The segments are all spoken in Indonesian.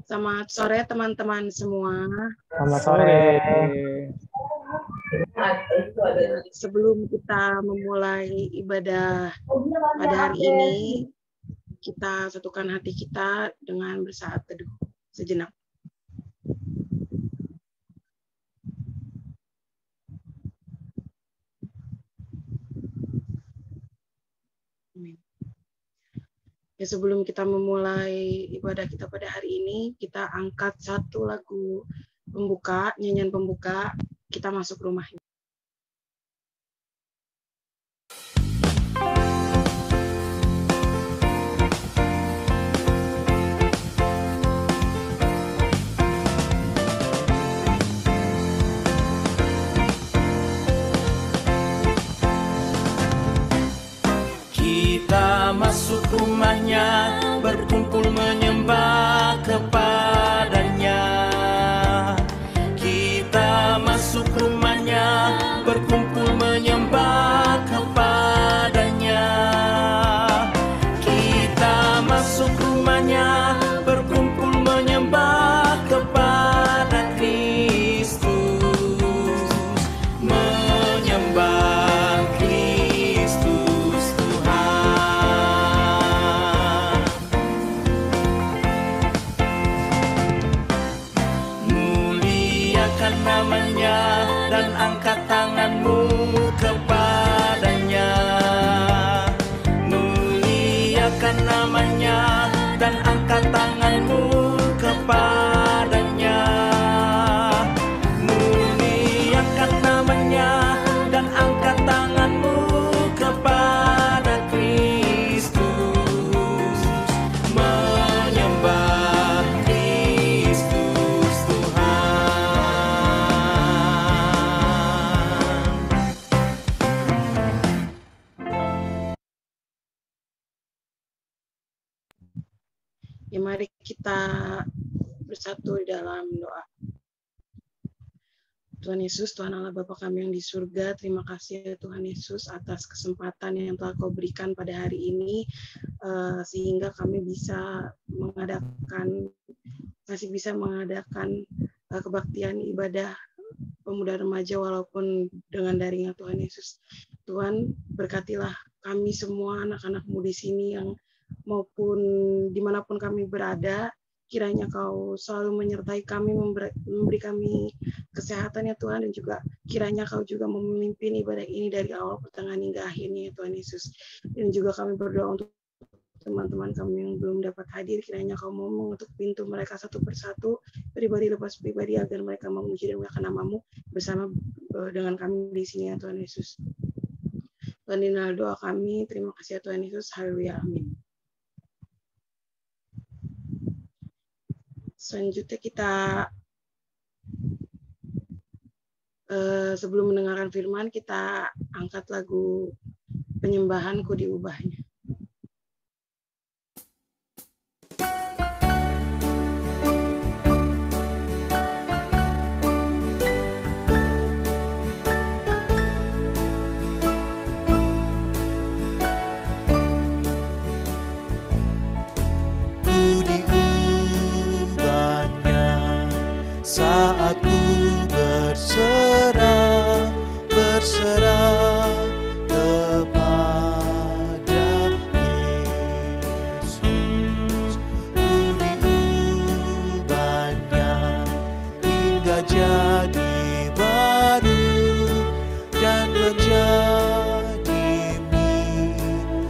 Selamat sore teman-teman semua. Selamat sore. Sebelum kita memulai ibadah pada hari ini, kita satukan hati kita dengan bersaat teduh sejenak. Ya, sebelum kita memulai ibadah kita pada hari ini, kita angkat satu lagu pembuka, nyanyian pembuka, kita masuk rumahnya. Kita masuk rumahnya, berkumpul menyembah kepadanya. Kita masuk rumahnya, berkumpul menyembah kepadanya. Kita masuk rumahnya, berkumpul menyembah kepada Kristus. Menyembah Kristus Tuhan. Muliakan namanya dan angkat tanganmu kepadanya. Muliakan namanya dan angkat tanganmu kepadanya. Muliakan namanya dan angkat tanganmu kepada Kristus. Menyembah Kristus Tuhan. Ya, mari kita bersatu di dalam doa. Tuhan Yesus, Tuhan Allah Bapa kami yang di surga, terima kasih ya Tuhan Yesus atas kesempatan yang telah Kau berikan pada hari ini, sehingga kami masih bisa mengadakan kebaktian ibadah pemuda remaja walaupun dengan daringnya Tuhan Yesus. Tuhan, berkatilah kami semua anak-anakmu di sini yang maupun dimanapun kami berada, kiranya Kau selalu menyertai kami, memberi kami kesehatan ya Tuhan, dan juga kiranya Kau juga memimpin ibadah ini dari awal, pertengahan, hingga akhirnya ya Tuhan Yesus. Dan juga kami berdoa untuk teman-teman kami yang belum dapat hadir, kiranya Kau mau mengetuk pintu mereka satu persatu, pribadi lepas pribadi, agar mereka memuji dan memuliakan nama-Mu bersama dengan kami di sini ya Tuhan Yesus. Tuhan, inilah doa kami, terima kasih ya Tuhan Yesus, haleluya, amin. Selanjutnya kita sebelum mendengarkan firman, kita angkat lagu penyembahanku diubahnya. Saat ku berserah kepada Yesus, ku diubahnya hingga jadi baru dan menjadi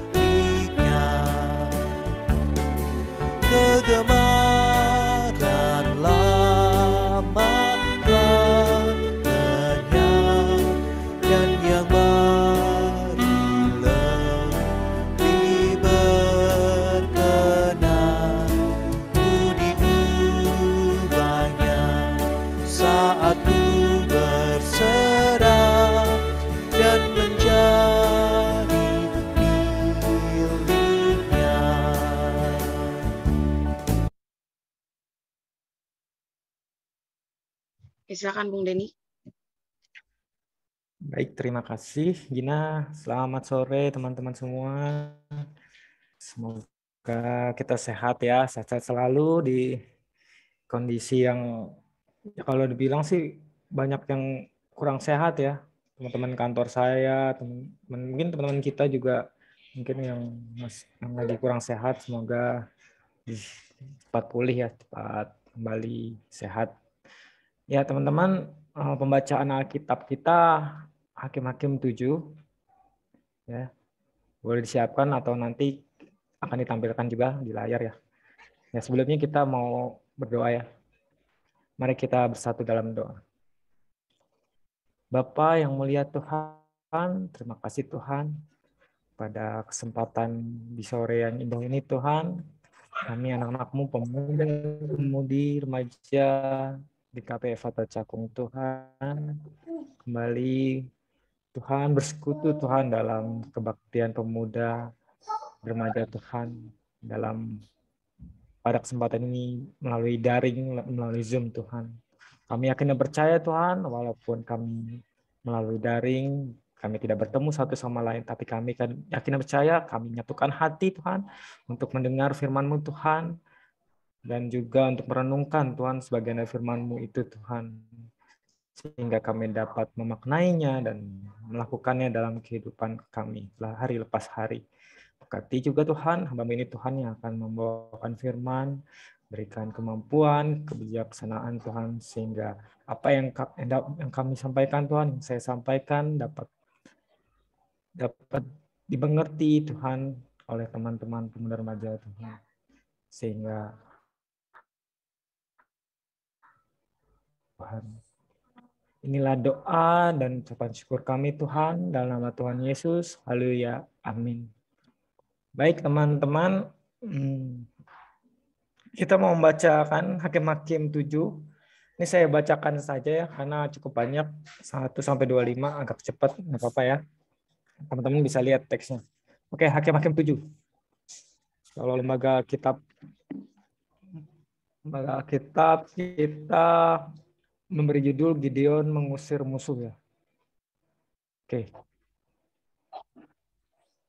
miliknya. Kegemaran lama telah lenyap dan yang baru lebih berkenan. Ku diubahnya saat ku berserah dan menjadi miliknya. Silakan Bung Denny. Baik, terima kasih Gina. Selamat sore teman-teman semua. Semoga kita sehat ya, sehat-sehat selalu di kondisi yang ya kalau dibilang sih banyak yang kurang sehat ya. Teman-teman kantor saya, mungkin teman-teman kita juga mungkin yang lagi kurang sehat, semoga cepat pulih ya, cepat kembali sehat. Ya teman-teman, pembacaan Alkitab kita Hakim-Hakim 7 ya. Boleh disiapkan atau nanti akan ditampilkan juga di layar ya. Ya sebelumnya kita mau berdoa ya. Mari kita bersatu dalam doa. Bapa yang mulia Tuhan, terima kasih Tuhan pada kesempatan di sore yang indah ini Tuhan. Kami anak-anak-Mu, pemuda, pemudi, remaja di KPF Fata Cakung Tuhan. Kembali Tuhan bersekutu Tuhan dalam kebaktian pemuda, remaja Tuhan. Pada kesempatan ini melalui daring, melalui Zoom Tuhan. Kami yakin dan percaya Tuhan, walaupun kami melalui daring, kami tidak bertemu satu sama lain, tapi kami kan yakin dan percaya, kami menyatukan hati Tuhan untuk mendengar firman-Mu Tuhan, dan juga untuk merenungkan Tuhan sebagian dari firman-Mu itu Tuhan, sehingga kami dapat memaknainya dan melakukannya dalam kehidupan kami hari lepas hari. Berkati juga Tuhan, hamba ini Tuhan yang akan membawakan firman, berikan kemampuan, kebijaksanaan Tuhan, sehingga apa yang kami sampaikan Tuhan, yang saya sampaikan dapat dimengerti Tuhan oleh teman-teman pemuda remaja Tuhan, sehingga Tuhan, inilah doa dan ucapan syukur kami Tuhan dalam nama Tuhan Yesus. Haleluya. Amin. Baik teman-teman, kita mau membacakan Hakim-Hakim 7. Ini saya bacakan saja ya, karena cukup banyak, 1-25, agak cepat, nggak apa-apa ya. Teman-teman bisa lihat teksnya. Oke, Hakim-Hakim 7. Kalau lembaga kitab kita memberi judul Gideon mengusir musuh ya. Oke.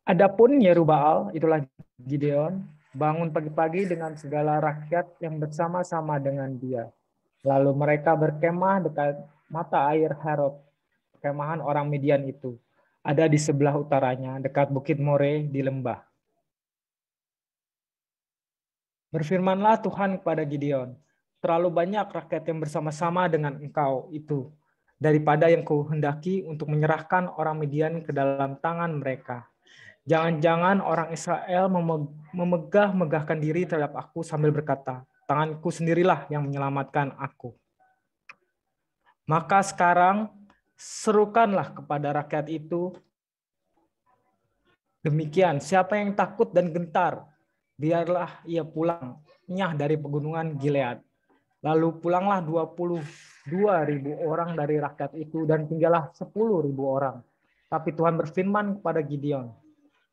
Adapun Yerubbaal, itulah Gideon, bangun pagi-pagi dengan segala rakyat yang bersama-sama dengan dia. Lalu mereka berkemah dekat mata air Harod, kemahan orang Midian itu. Ada di sebelah utaranya, dekat Bukit More di lembah. Berfirmanlah Tuhan kepada Gideon, terlalu banyak rakyat yang bersama-sama dengan engkau itu, daripada yang kuhendaki untuk menyerahkan orang Midian ke dalam tangan mereka. Jangan-jangan orang Israel memegah-megahkan diri terhadap aku sambil berkata, tanganku sendirilah yang menyelamatkan aku. Maka sekarang serukanlah kepada rakyat itu, demikian, siapa yang takut dan gentar, biarlah ia pulang nyah dari pegunungan Gilead. Lalu pulanglah 22.000 orang dari rakyat itu dan tinggallah 10.000 orang. Tapi Tuhan berfirman kepada Gideon,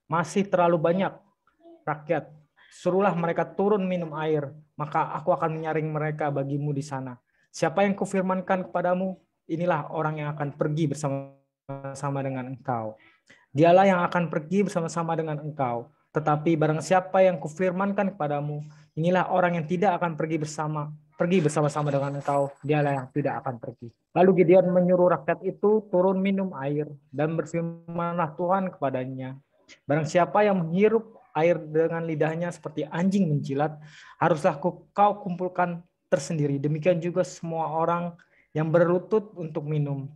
masih terlalu banyak rakyat, suruhlah mereka turun minum air, maka aku akan menyaring mereka bagimu di sana. Siapa yang kufirmankan kepadamu, inilah orang yang akan pergi bersama-sama dengan engkau. Dialah yang akan pergi bersama-sama dengan engkau. Tetapi barang siapa yang kufirmankan kepadamu, inilah orang yang tidak akan pergi bersama-sama dengan engkau. Dialah yang tidak akan pergi. Lalu Gideon menyuruh rakyat itu turun minum air, dan berfirmanlah Tuhan kepadanya, barang siapa yang menghirup air dengan lidahnya seperti anjing menjilat, haruslah kau kumpulkan tersendiri. Demikian juga semua orang yang berlutut untuk minum.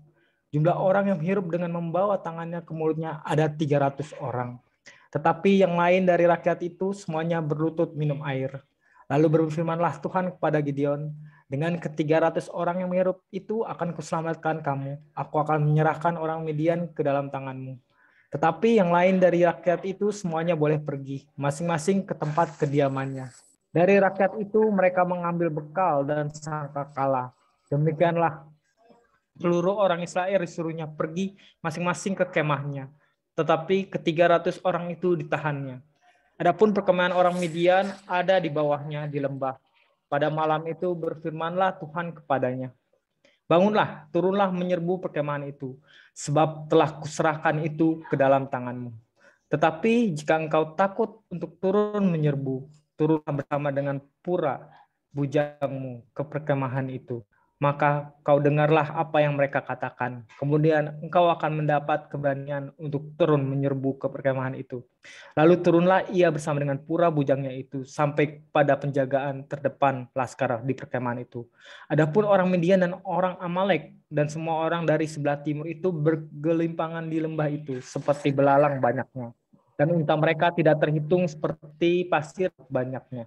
Jumlah orang yang menghirup dengan membawa tangannya ke mulutnya ada 300 orang. Tetapi yang lain dari rakyat itu semuanya berlutut minum air. Lalu berfirmanlah Tuhan kepada Gideon, dengan ke-300 orang yang menghirup itu akan kuselamatkan kamu. Aku akan menyerahkan orang Midian ke dalam tanganmu. Tetapi yang lain dari rakyat itu semuanya boleh pergi, masing-masing ke tempat kediamannya. Dari rakyat itu mereka mengambil bekal dan sangkakala. Demikianlah seluruh orang Israel disuruhnya pergi masing-masing ke kemahnya. Tetapi ke-300 orang itu ditahannya. Adapun perkemahan orang Midian ada di bawahnya di lembah. Pada malam itu berfirmanlah Tuhan kepadanya, bangunlah, turunlah menyerbu perkemahan itu, sebab telah kuserahkan itu ke dalam tanganmu. Tetapi jika engkau takut untuk turun menyerbu, turunlah bersama dengan Pura bujangmu ke perkemahan itu, maka kau dengarlah apa yang mereka katakan. Kemudian engkau akan mendapat keberanian untuk turun menyerbu ke perkemahan itu. Lalu turunlah ia bersama dengan pura bujangnya itu sampai pada penjagaan terdepan laskar di perkemahan itu. Adapun orang Midian dan orang Amalek dan semua orang dari sebelah timur itu bergelimpangan di lembah itu seperti belalang banyaknya. Dan unta mereka tidak terhitung seperti pasir banyaknya.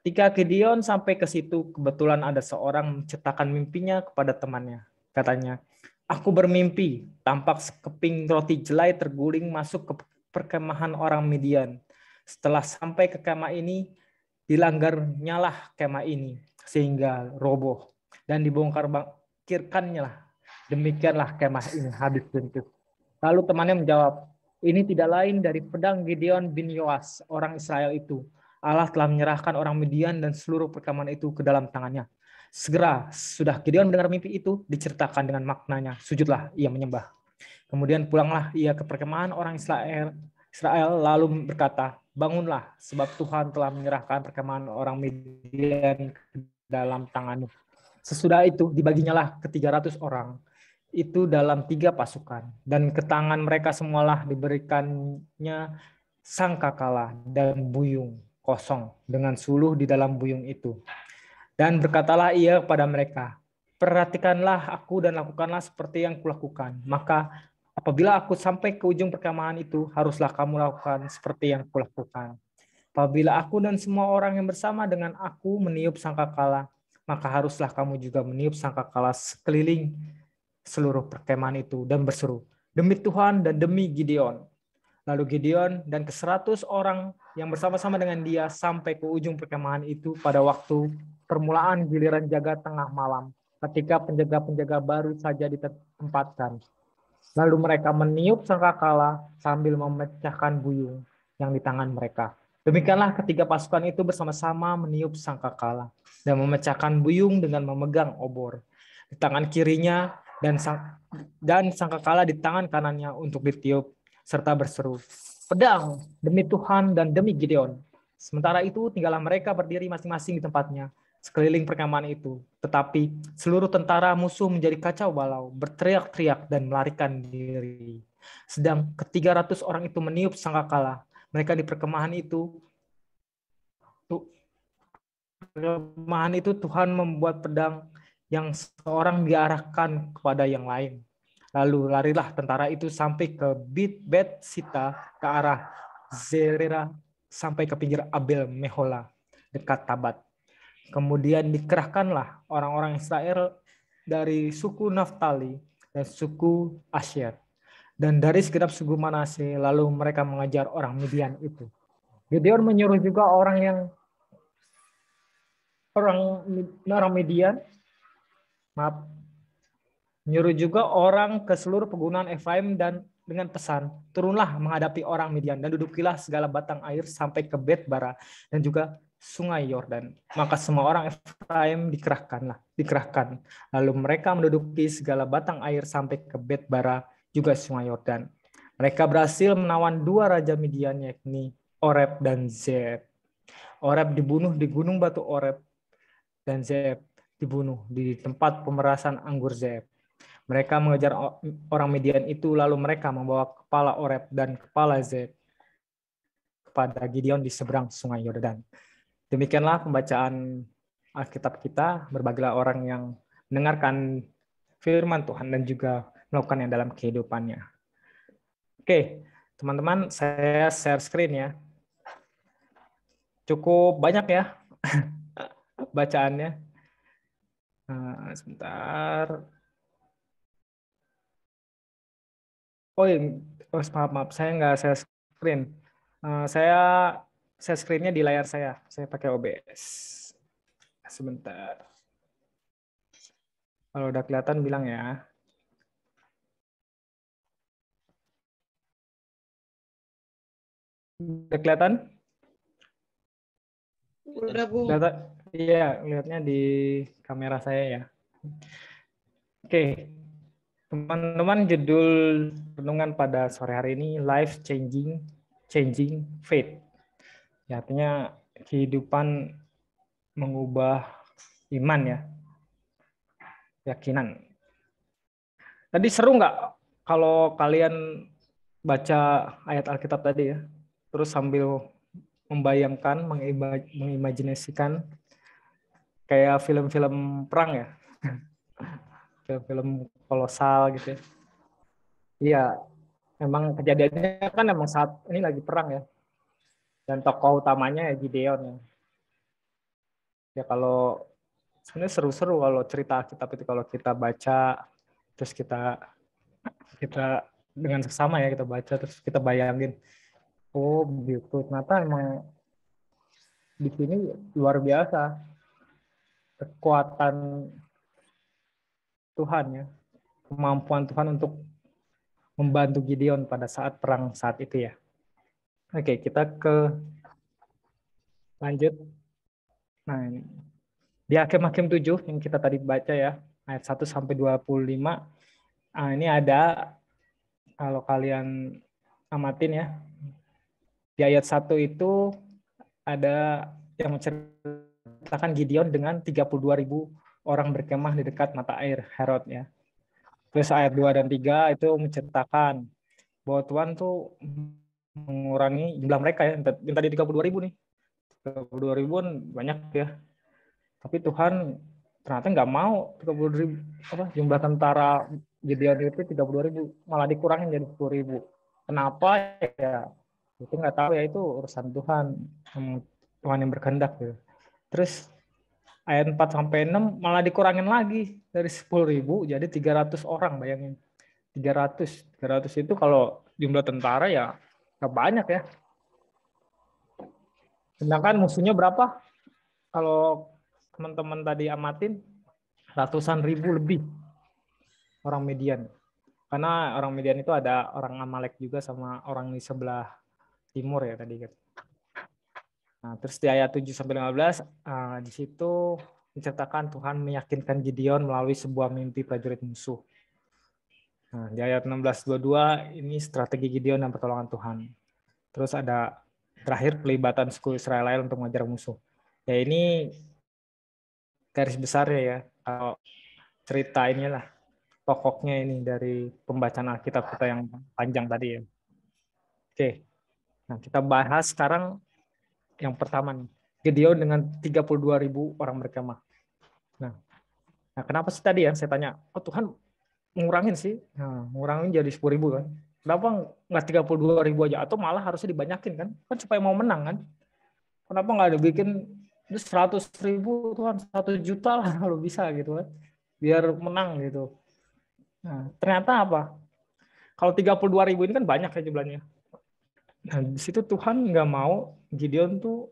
Ketika Gideon sampai ke situ, kebetulan ada seorang menceritakan mimpinya kepada temannya. Katanya, aku bermimpi, tampak sekeping roti jelai terguling masuk ke perkemahan orang Midian. Setelah sampai ke kemah ini, dilanggarnyalah kemah ini, sehingga roboh. Dan dibongkar-bangkirkannya lah. Demikianlah kemah ini habis runtuh. Lalu temannya menjawab, ini tidak lain dari pedang Gideon bin Yoas, orang Israel itu. Allah telah menyerahkan orang Midian dan seluruh perkemahan itu ke dalam tangannya. Segera sudah Gideon mendengar mimpi itu, diceritakan dengan maknanya. Sujudlah ia menyembah. Kemudian pulanglah ia ke perkemahan orang Israel lalu berkata, bangunlah sebab Tuhan telah menyerahkan perkemahan orang Midian ke dalam tanganmu. Sesudah itu dibaginyalah ke 300 orang. Itu dalam 3 pasukan. Dan ke tangan mereka semualah diberikannya sangkakala dan buyung kosong dengan suluh di dalam buyung itu. Dan berkatalah ia kepada mereka, perhatikanlah aku dan lakukanlah seperti yang kulakukan. Maka apabila aku sampai ke ujung perkemahan itu, haruslah kamu lakukan seperti yang kulakukan. Apabila aku dan semua orang yang bersama dengan aku meniup sangkakala, maka haruslah kamu juga meniup sangkakala sekeliling seluruh perkemahan itu dan berseru, demi Tuhan dan demi Gideon. Lalu Gideon dan ke-100 orang yang bersama-sama dengan dia sampai ke ujung perkemahan itu pada waktu permulaan giliran jaga tengah malam, ketika penjaga-penjaga baru saja ditempatkan. Lalu mereka meniup sangkakala sambil memecahkan buyung yang di tangan mereka. Demikianlah ketiga pasukan itu bersama-sama meniup sangkakala dan memecahkan buyung dengan memegang obor di tangan kirinya dan sangkakala di tangan kanannya untuk ditiup, serta berseru, pedang demi Tuhan dan demi Gideon. Sementara itu tinggallah mereka berdiri masing-masing di tempatnya sekeliling perkemahan itu. Tetapi seluruh tentara musuh menjadi kacau balau, berteriak-teriak dan melarikan diri. Sedang ke-300 orang itu meniup sangkakala. Mereka di perkemahan itu Tuhan membuat pedang yang seorang diarahkan kepada yang lain. Lalu larilah tentara itu sampai ke Bet Sita ke arah Zerera sampai ke pinggir Abel Mehola dekat Tabat. Kemudian dikerahkanlah orang-orang Israel dari suku Naftali dan suku Asyer dan dari segenap suku Manase, lalu mereka mengejar orang Midian itu. Gideon menyuruh juga orang Midian, menyuruh juga orang ke seluruh pegunungan Efraim dan dengan pesan, turunlah menghadapi orang Midian dan dudukilah segala batang air sampai ke Bet-bara dan juga sungai Yordan. Maka semua orang Efraim dikerahkan. Lalu mereka menduduki segala batang air sampai ke Bet-bara juga sungai Yordan. Mereka berhasil menawan 2 raja Midian, yakni Oreb dan Zeeb. Oreb dibunuh di gunung batu Oreb dan Zeeb dibunuh di tempat pemerasan anggur Zeeb. Mereka mengejar orang Midian itu, lalu mereka membawa kepala Oreb dan kepala Zeeb kepada Gideon di seberang sungai Yordan. Demikianlah pembacaan Alkitab kita. Berbagilah orang yang mendengarkan firman Tuhan dan juga melakukannya dalam kehidupannya. Oke, teman-teman, saya share screen ya. Cukup banyak ya bacaannya. Sebentar. Maaf, saya nggak share screen. Saya screen-nya di layar saya. Saya pakai OBS. Sebentar. Kalau udah kelihatan bilang ya. Udah kelihatan? Udah, Bu. Iya, lihatnya di kamera saya ya. Oke. Teman-teman, judul renungan pada sore hari ini Life Changing Faith. Ya, artinya kehidupan mengubah iman ya, keyakinan. Tadi seru nggak kalau kalian baca ayat Alkitab tadi ya, terus sambil membayangkan, mengimajinasikan kayak film-film perang ya, film-film kolosal gitu ya. Iya, memang kejadiannya kan memang saat ini lagi perang ya, dan tokoh utamanya ya Gideon ya. Ya kalau sebenarnya seru-seru kalau cerita Alkitab itu kalau kita baca, terus kita dengan sesama ya kita baca terus kita bayangin, oh begitu, ternyata emang di sini luar biasa kekuatan Tuhan ya, kemampuan Tuhan untuk membantu Gideon pada saat perang saat itu ya. Oke, kita lanjut. Nah, ini. Di Hakim-Hakim 7 yang kita tadi baca ya, ayat 1 sampai 25. Nah, ini ada kalau kalian amatin ya. Di ayat 1 itu ada yang menceritakan Gideon dengan 32.000 orang berkemah di dekat mata air Herod ya. Terus ayat 2 dan 3 itu menceritakan bahwa Tuhan tuh mengurangi jumlah mereka ya. Yang tadi 32.000 nih. 32.000 banyak ya. Tapi Tuhan ternyata nggak mau 30.000 jumlah tentara Gideon itu 32.000, malah dikurangin jadi 10.000. Kenapa ya? Itu nggak tahu ya, itu urusan Tuhan. Tuhan yang berkehendak gitu. Terus ayat 4 sampai 6 malah dikurangin lagi dari 10.000 jadi 300 orang, bayangin. 300 itu kalau jumlah tentara ya nggak banyak ya. Sedangkan musuhnya berapa? Kalau teman-teman tadi amatin, ratusan ribu lebih orang Midian. Karena orang Midian itu ada orang Amalek juga sama orang di sebelah timur ya tadi kan. Nah, terus di ayat 7 sampai 15 di situ diceritakan Tuhan meyakinkan Gideon melalui sebuah mimpi prajurit musuh. Nah, di ayat 16-22 ini strategi Gideon dan pertolongan Tuhan. Terus ada terakhir pelibatan suku Israel untuk mengejar musuh. Ya ini garis besarnya ya, kalau cerita inilah pokoknya ini dari pembacaan Alkitab kita yang panjang tadi ya. Oke, nah kita bahas sekarang yang pertama nih, Gideon dengan 32.000 orang berkemah. Nah, kenapa sih tadi ya saya tanya, oh Tuhan ngurangin sih, ngurangin jadi 10.000 kan? Kenapa nggak 32.000 aja? Atau malah harusnya dibanyakin kan? Kan supaya mau menang kan? Kenapa nggak dibikin 100.000 Tuhan, 1 juta lah kalau bisa gitu kan, biar menang gitu. Nah, ternyata apa? Kalau 32.000 ini kan banyak ya jumlahnya. Nah, di situ Tuhan nggak mau Gideon tuh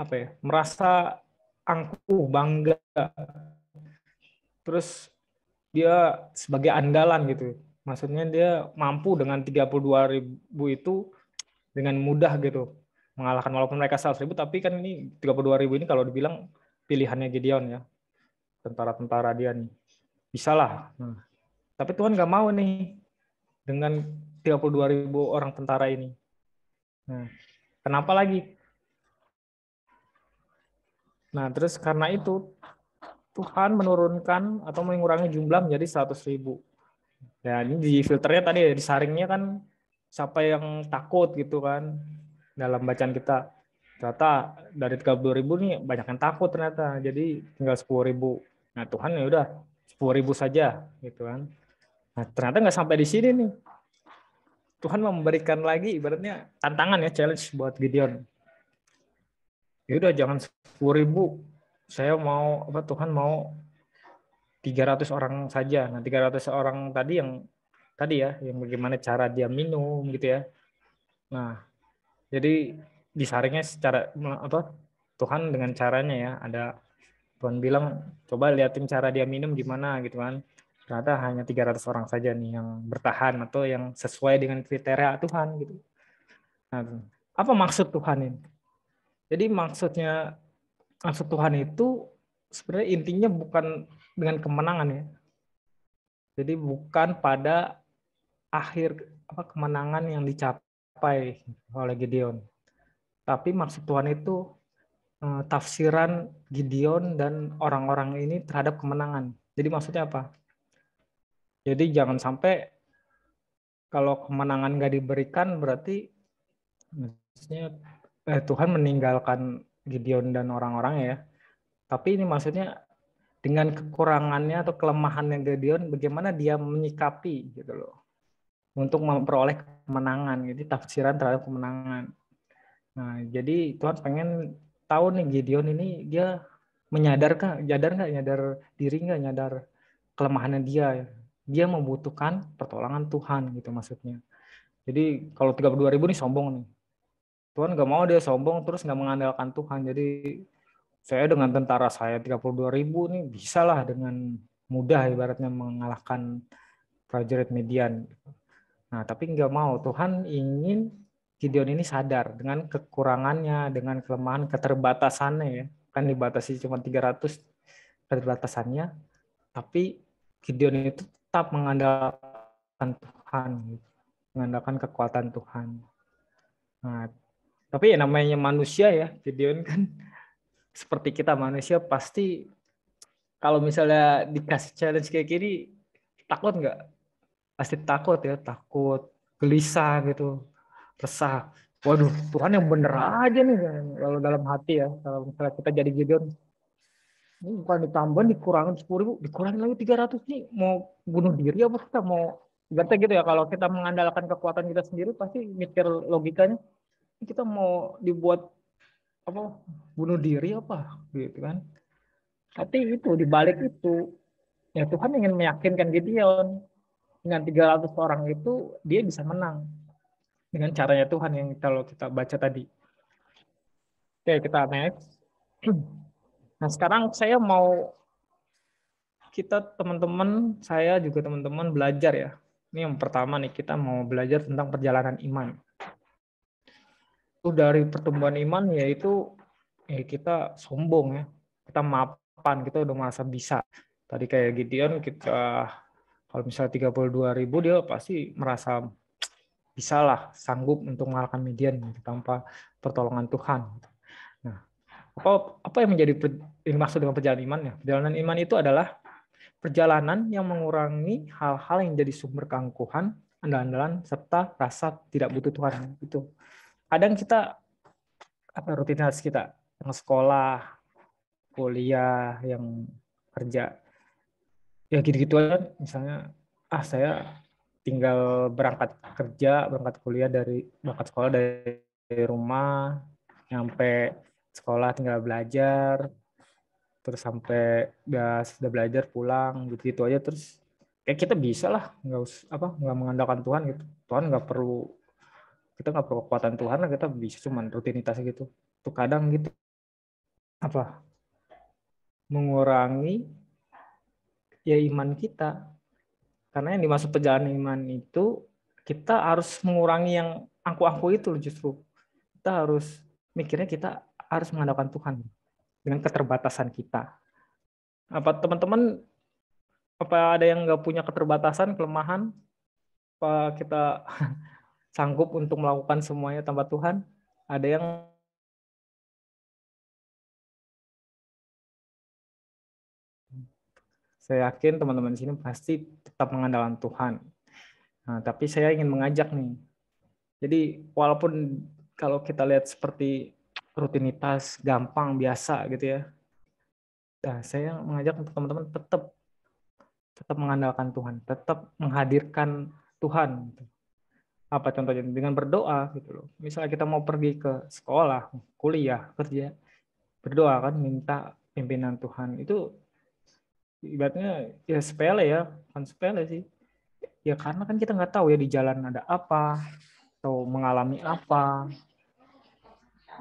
apa ya, merasa angkuh, bangga. Terus dia sebagai andalan gitu. Maksudnya dia mampu dengan 32.000 itu dengan mudah gitu mengalahkan, walaupun mereka 100.000, tapi kan ini 32.000 ini kalau dibilang pilihannya Gideon ya, tentara-tentara dia nih, bisa lah. Nah, tapi Tuhan nggak mau nih dengan 32.000 orang tentara ini. Nah, kenapa lagi? Nah, terus karena itu Tuhan menurunkan atau mengurangi jumlah menjadi 100.000. Ya, ini di filternya tadi ya, disaringnya kan siapa yang takut gitu kan. Dalam bacaan kita, ternyata dari 32.000 nih banyak yang takut ternyata, jadi tinggal 10.000. Nah Tuhan ya udah 10.000 saja gitu kan. Nah ternyata nggak sampai di sini nih, Tuhan memberikan lagi ibaratnya tantangan ya, challenge buat Gideon. Ya udah jangan 10.000, saya mau Tuhan mau 300 orang saja. Nah 300 orang tadi yang bagaimana cara dia minum gitu ya. Nah jadi disaringnya secara Tuhan dengan caranya ya, ada Tuhan bilang coba liatin cara dia minum gimana gitu kan. Ternyata hanya 300 orang saja nih yang bertahan atau yang sesuai dengan kriteria Tuhan gitu. Nah, apa maksud Tuhan ini? Jadi maksud Tuhan itu sebenarnya intinya bukan dengan kemenangan ya. Jadi bukan pada akhir kemenangan yang dicapai oleh Gideon. Tapi maksud Tuhan itu tafsiran Gideon dan orang-orang ini terhadap kemenangan. Jadi maksudnya apa? Jadi jangan sampai kalau kemenangan nggak diberikan berarti maksudnya Tuhan meninggalkan Gideon dan orang-orang ya. Tapi ini maksudnya dengan kekurangannya atau kelemahannya Gideon, bagaimana dia menyikapi gitu loh untuk memperoleh kemenangan. Jadi tafsiran terhadap kemenangan. Nah, jadi Tuhan pengen tahu nih Gideon ini dia nyadar diri nggak, nyadar kelemahannya dia membutuhkan pertolongan Tuhan gitu maksudnya. Jadi kalau 32.000 nih sombong nih, Tuhan nggak mau dia sombong terus nggak mengandalkan Tuhan. Jadi saya dengan tentara saya 32.000 nih bisalah dengan mudah ibaratnya mengalahkan prajurit Midian. Nah tapi nggak mau, Tuhan ingin Gideon ini sadar dengan kekurangannya, dengan kelemahan, keterbatasannya ya. Kan dibatasi cuma 300 keterbatasannya, tapi Gideon itu tetap mengandalkan Tuhan, mengandalkan kekuatan Tuhan. Nah, tapi ya namanya manusia ya, Gideon kan seperti kita manusia pasti kalau misalnya dikasih challenge kayak gini, takut nggak? Pasti takut ya, takut, gelisah gitu, resah. Waduh, Tuhan yang bener aja nih kalau dalam hati ya. Kalau misalnya kita jadi Gideon, ini bukan ditambahin, dikurangin 10.000, dikurangin lagi 300 nih, mau bunuh diri apa kita mau? Ibaratnya gitu ya, kalau kita mengandalkan kekuatan kita sendiri, pasti mikir logikanya, kita mau dibuat apa bunuh diri apa gitu kan. Tapi itu dibalik itu ya Tuhan ingin meyakinkan Gideon dengan 300 orang itu dia bisa menang dengan caranya Tuhan yang kalau kita baca tadi. Oke, kita next. Nah, sekarang saya mau kita teman-teman, saya juga teman-teman belajar ya. Ini yang pertama nih, kita mau belajar tentang perjalanan iman. Itu dari pertumbuhan iman yaitu kita sombong ya. Kita mapan, kita udah merasa bisa. Tadi kayak Gideon kita kalau misalnya 32.000 dia pasti merasa bisalah sanggup untuk mengalahkan Midian tanpa pertolongan Tuhan. Nah, apa yang menjadi maksud dengan perjalanan iman ya? Perjalanan iman itu adalah perjalanan yang mengurangi hal-hal yang jadi sumber keangkuhan, andalan-andalan serta rasa tidak butuh Tuhan. Itu. Kadang kita rutinitas kita yang sekolah, kuliah, yang kerja, ya gitu-gitu aja. Misalnya, saya tinggal berangkat kerja, berangkat kuliah berangkat sekolah dari rumah, nyampe sekolah tinggal belajar, terus sampai sudah belajar pulang gitu aja, terus kayak kita bisa lah nggak mengandalkan Tuhan gitu. Tuhan kita nggak perlu kekuatan Tuhan lah, kita bisa cuman rutinitas gitu. Tuh kadang gitu mengurangi ya iman kita, karena yang dimaksud perjalanan iman itu kita harus mengurangi yang angku-angku itu justru. Kita harus mikirnya kita harus mengandalkan Tuhan dengan keterbatasan kita. Apa teman-teman ada yang nggak punya keterbatasan, kelemahan? Apa kita sanggup untuk melakukan semuanya tanpa Tuhan? Ada yang saya yakin teman-teman di sini pasti tetap mengandalkan Tuhan. Nah, tapi saya ingin mengajak nih. Jadi walaupun kalau kita lihat seperti rutinitas gampang biasa gitu ya. Nah, saya mengajak teman-teman tetap mengandalkan Tuhan, tetap menghadirkan Tuhan. Apa contohnya? Dengan berdoa gitu loh. Misalnya kita mau pergi ke sekolah, kuliah, kerja, berdoa kan, minta pimpinan Tuhan. Itu ibaratnya ya sepele ya, bukan sepele sih. Ya karena kan kita nggak tahu ya di jalan ada apa, atau mengalami apa.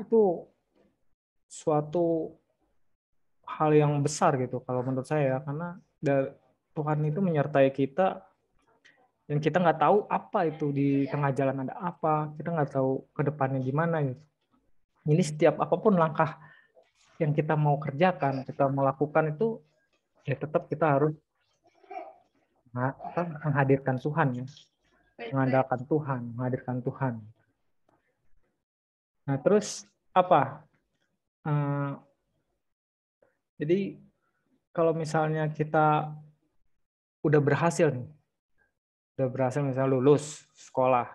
Itu suatu hal yang besar gitu kalau menurut saya, karena Tuhan itu menyertai kita dan kita nggak tahu apa itu di tengah jalan ada apa, kita nggak tahu ke depannya gimana gitu. Jadi setiap apapun langkah yang kita mau kerjakan, kita melakukan itu ya tetap kita harus menghadirkan Tuhan ya, mengandalkan Tuhan, menghadirkan Tuhan. Nah terus apa? Jadi kalau misalnya kita udah berhasil nih, misalnya lulus sekolah,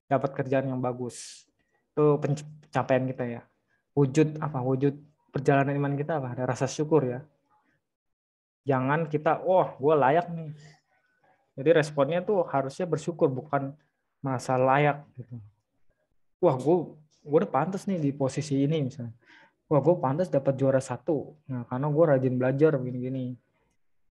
dapat kerjaan yang bagus, itu pencapaian kita ya. Wujud perjalanan iman kita apa? Ada rasa syukur ya. Jangan kita, gue layak nih. Jadi responnya tuh harusnya bersyukur, bukan merasa layak gitu. Wah, gue udah pantas nih di posisi ini misalnya. Wah, gue pantas dapat juara 1. Nah, karena gue rajin belajar begini-gini.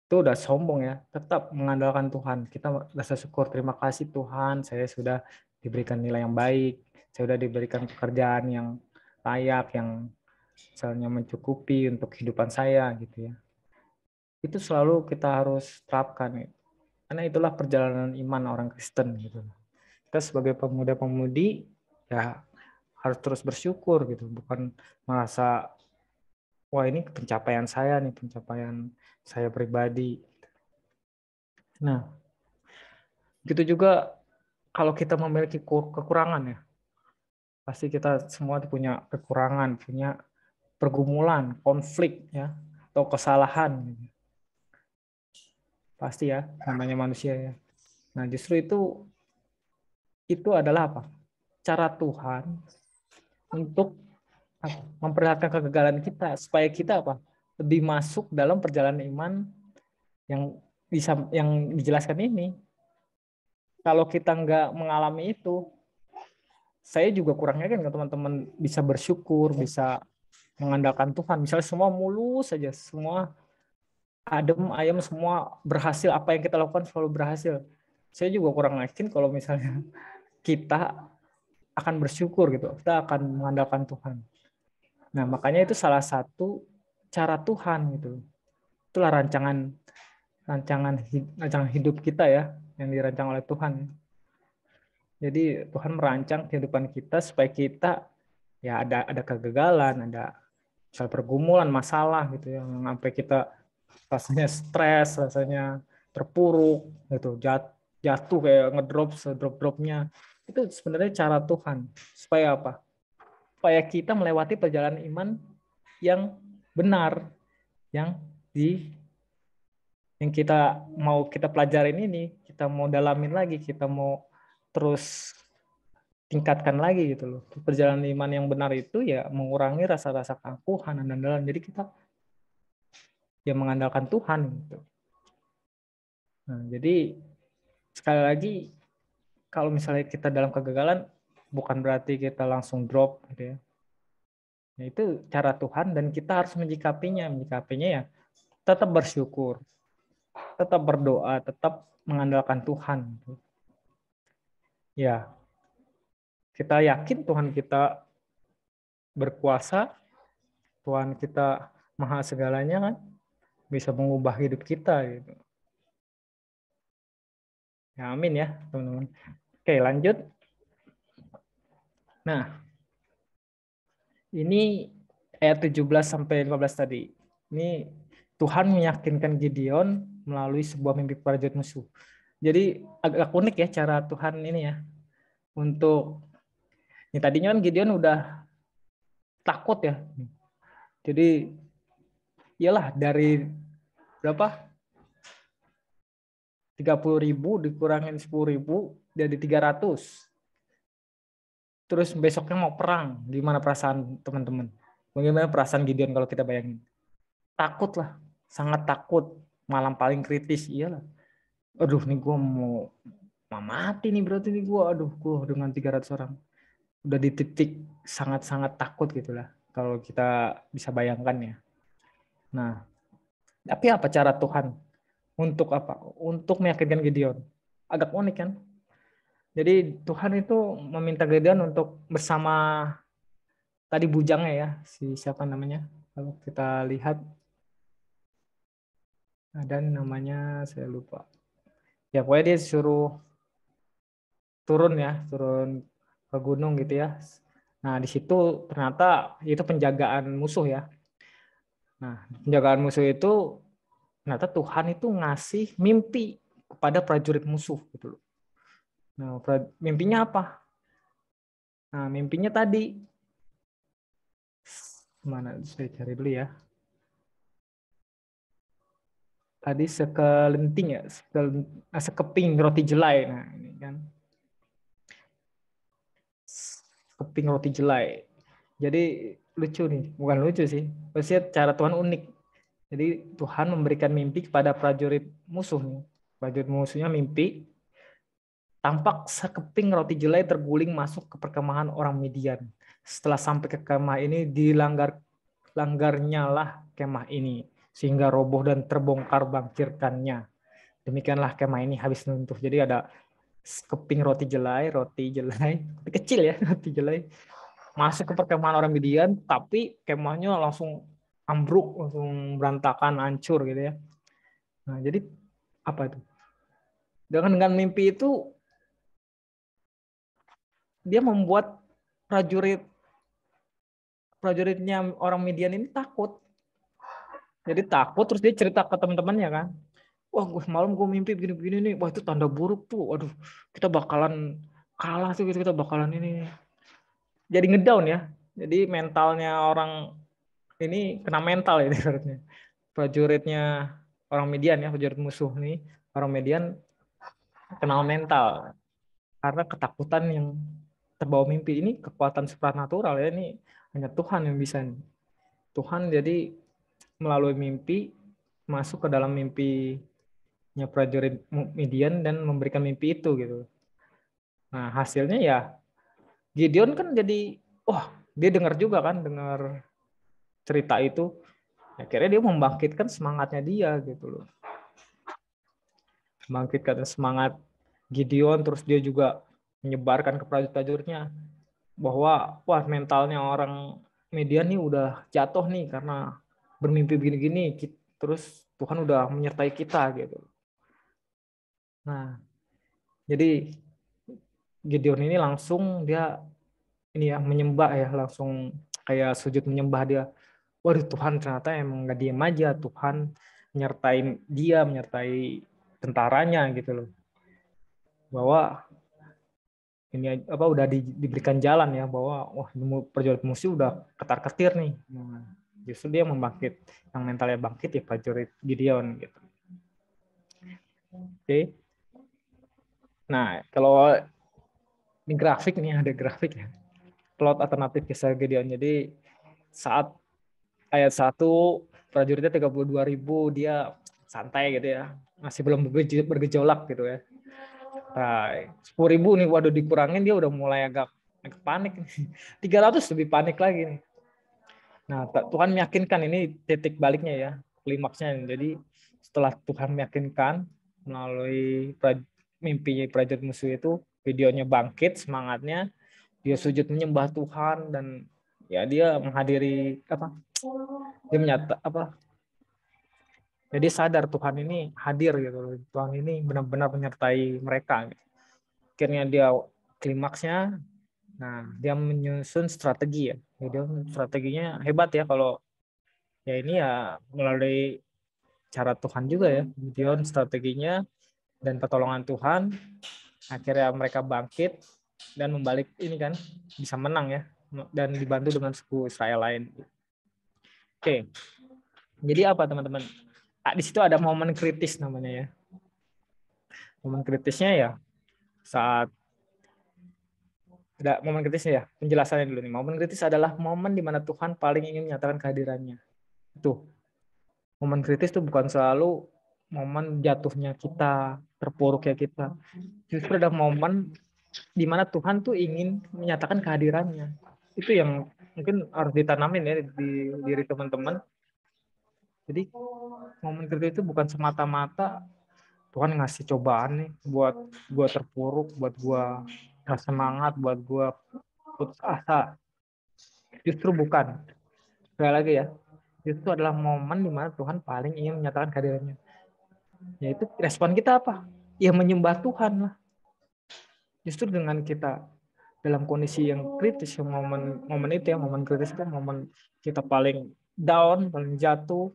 Itu udah sombong ya. Tetap mengandalkan Tuhan. Kita rasa syukur, terima kasih Tuhan, saya sudah diberikan nilai yang baik, saya sudah diberikan pekerjaan yang layak, yang misalnya mencukupi untuk kehidupan saya gitu ya. Itu selalu kita harus terapkan ya. Karena itulah perjalanan iman orang Kristen gitu. Kita sebagai pemuda-pemudi ya harus terus bersyukur gitu, bukan merasa wah ini pencapaian saya nih, pencapaian saya pribadi. Nah, gitu juga kalau kita memiliki kekurangan ya, pasti kita semua punya kekurangan, punya pergumulan, konflik ya, atau kesalahan. Pasti ya, namanya manusia ya. Nah, justru itu adalah apa? Cara Tuhan untuk memperlihatkan kegagalan kita supaya kita apa? Lebih masuk dalam perjalanan iman yang dijelaskan ini. Kalau kita nggak mengalami itu, saya juga kurang yakin kalau teman-teman bisa bersyukur, bisa mengandalkan Tuhan. Misalnya semua mulus saja, semua adem ayem, semua berhasil, apa yang kita lakukan selalu berhasil. Saya juga kurang yakin kalau misalnya kita akan bersyukur gitu, kita akan mengandalkan Tuhan. Nah, makanya itu salah satu cara Tuhan gitu. Itulah rancangan hidup kita ya, yang dirancang oleh Tuhan. Jadi Tuhan merancang kehidupan kita supaya kita ya ada kegagalan, ada misal pergumulan, masalah gitu ya, sampai kita rasanya stres, rasanya terpuruk gitu, jatuh kayak ngedrop sedrop-dropnya. Itu sebenarnya cara Tuhan supaya apa? Supaya kita melewati perjalanan iman yang benar, yang kita pelajarin ini, kita mau dalamin lagi, kita mau terus tingkatkan lagi gitu loh. Perjalanan iman yang benar itu ya mengurangi rasa-rasa keangkuhan dan andalan. Jadi kita ya mengandalkan Tuhan gitu. Nah, jadi sekali lagi kalau misalnya kita dalam kegagalan bukan berarti kita langsung drop gitu ya. Nah, itu cara Tuhan dan kita harus menyikapinya ya tetap bersyukur, tetap berdoa, tetap mengandalkan Tuhan. Ya, kita yakin Tuhan kita berkuasa, Tuhan kita maha segalanya kan, bisa mengubah hidup kita gitu. Ya, amin ya teman-teman. Oke, lanjut. Nah, ini ayat 17 sampai 15 tadi. Ini Tuhan meyakinkan Gideon melalui sebuah mimpi prajurit musuh. Jadi agak unik ya cara Tuhan ini ya. Untuk ini tadinya kan Gideon udah takut ya. Jadi iyalah dari berapa? 30.000 dikurangin 10.000 jadi 300. Terus besoknya mau perang. Gimana perasaan teman-teman? Bagaimana perasaan Gideon kalau kita bayangin? Takut lah, sangat takut. Malam paling kritis, iyalah. Aduh, nih gue mau mati nih berarti nih gue. Aduh, gue dengan 300 orang. Udah di titik sangat-sangat takut gitulah. Kalau kita bisa bayangkan ya. Nah, tapi apa cara Tuhan? Untuk apa? Untuk meyakinkan Gideon. Agak unik kan? Jadi Tuhan itu meminta Gideon untuk bersama tadi bujangnya ya, si siapa namanya? Kalau kita lihat ada namanya saya lupa. Ya pokoknya dia suruh turun ke gunung gitu ya. Nah di situ ternyata itu penjagaan musuh ya. Nah penjagaan musuh itu ternyata Tuhan itu ngasih mimpi kepada prajurit musuh gitu loh. Nah mimpinya apa? Nah mimpinya tadi Mana saya cari dulu ya. Tadi sekelenting ya, sekeping roti jelai. Nah, ini kan. Sekeping roti jelai. Jadi lucu nih, bukan lucu sih. Maksudnya cara Tuhan unik. Jadi Tuhan memberikan mimpi kepada prajurit musuh nih. Prajurit musuhnya mimpi tampak sekeping roti jelai terguling masuk ke perkemahan orang Midian. Setelah sampai ke kemah ini dilanggarnya lah kemah ini sehingga roboh dan terbongkar bangkirkannya. Demikianlah kemah ini habis runtuh. Jadi ada sekeping roti jelai kecil ya, roti jelai masuk ke perkemahan orang Midian, tapi kemahnya langsung ambruk, langsung berantakan, hancur gitu ya. Nah, jadi apa itu? Dengan mimpi itu dia membuat prajuritnya orang Midian ini takut. Jadi takut, terus dia cerita ke teman-temannya kan. Wah, malam gue mimpi begini-begini nih. Wah, itu tanda buruk tuh. Waduh, kita bakalan kalah tuh, kita bakalan ini. Jadi ngedown ya. Jadi mentalnya orang ini kena mental ya ibaratnya. Prajuritnya orang Midian ya, prajurit musuh nih, orang Midian kena mental karena ketakutan yang terbawa mimpi. Ini kekuatan supranatural ya, ini hanya Tuhan yang bisa. Tuhan jadi melalui mimpi masuk ke dalam mimpinya prajurit Midian dan memberikan mimpi itu gitu. Nah, hasilnya ya Gideon kan jadi dia dengar juga kan, dengar cerita itu. Akhirnya dia membangkitkan semangatnya dia gitu loh. Membangkitkan semangat Gideon, terus dia juga menyebarkan ke prajurit-prajuritnya bahwa mentalnya orang Midian nih udah jatuh nih karena bermimpi begini-gini, terus Tuhan udah menyertai kita gitu. Nah, jadi Gideon ini langsung dia ini ya menyembah ya, langsung kayak sujud menyembah dia. Waduh, Tuhan ternyata emang nggak diem aja, Tuhan menyertai tentaranya gitu loh. Bahwa ini udah diberikan jalan ya, bahwa prajurit musuh udah ketar-ketir nih. Nah, justru dia yang mentalnya bangkit ya prajurit Gideon gitu. Oke. Nah, kalau ini grafik nih, ada grafik ya. Plot alternatif kisah Gideon. Jadi saat ayat 1 prajuritnya 32.000, dia santai gitu ya. Masih belum bergejolak gitu ya. Nah, 10.000 nih, waduh dikurangin, dia udah mulai agak panik. 300 lebih panik lagi nih. Nah, Tuhan meyakinkan, ini titik baliknya ya, klimaksnya. Jadi setelah Tuhan meyakinkan melalui mimpinya prajurit musuh itu, videonya bangkit semangatnya, dia sujud menyembah Tuhan dan ya dia menghadiri dia jadi sadar Tuhan ini hadir gitu. Tuhan ini benar-benar menyertai mereka. Akhirnya dia klimaksnya, nah dia menyusun strategi ya. Jadi strateginya hebat ya, kalau ya ini ya melalui cara Tuhan juga ya. Gideon strateginya dan pertolongan Tuhan, akhirnya mereka bangkit dan membalik ini kan, bisa menang ya, dan dibantu dengan suku Israel lain. Oke. Jadi apa teman-teman? Di situ ada momen kritis namanya ya. Momen kritisnya ya saat ada momen kritisnya ya, penjelasannya dulu nih. Momen kritis adalah momen di mana Tuhan paling ingin menyatakan kehadirannya. Itu. Momen kritis itu bukan selalu momen jatuhnya kita, terpuruknya kita. Justru ada momen di mana Tuhan tuh ingin menyatakan kehadirannya. Itu yang mungkin harus ditanamin ya di diri teman-teman. Jadi momen kritis itu bukan semata-mata Tuhan ngasih cobaan nih buat gue terpuruk, buat gue gak semangat, buat gue putus asa. Justru bukan. Sekali lagi ya, justru adalah momen di mana Tuhan paling ingin menyatakan kehadirannya. Yaitu respon kita apa? Ya menyembah Tuhan lah. Justru dengan kita dalam kondisi yang kritis, yang momen itu ya, momen kritis itu momen kita paling down, paling jatuh,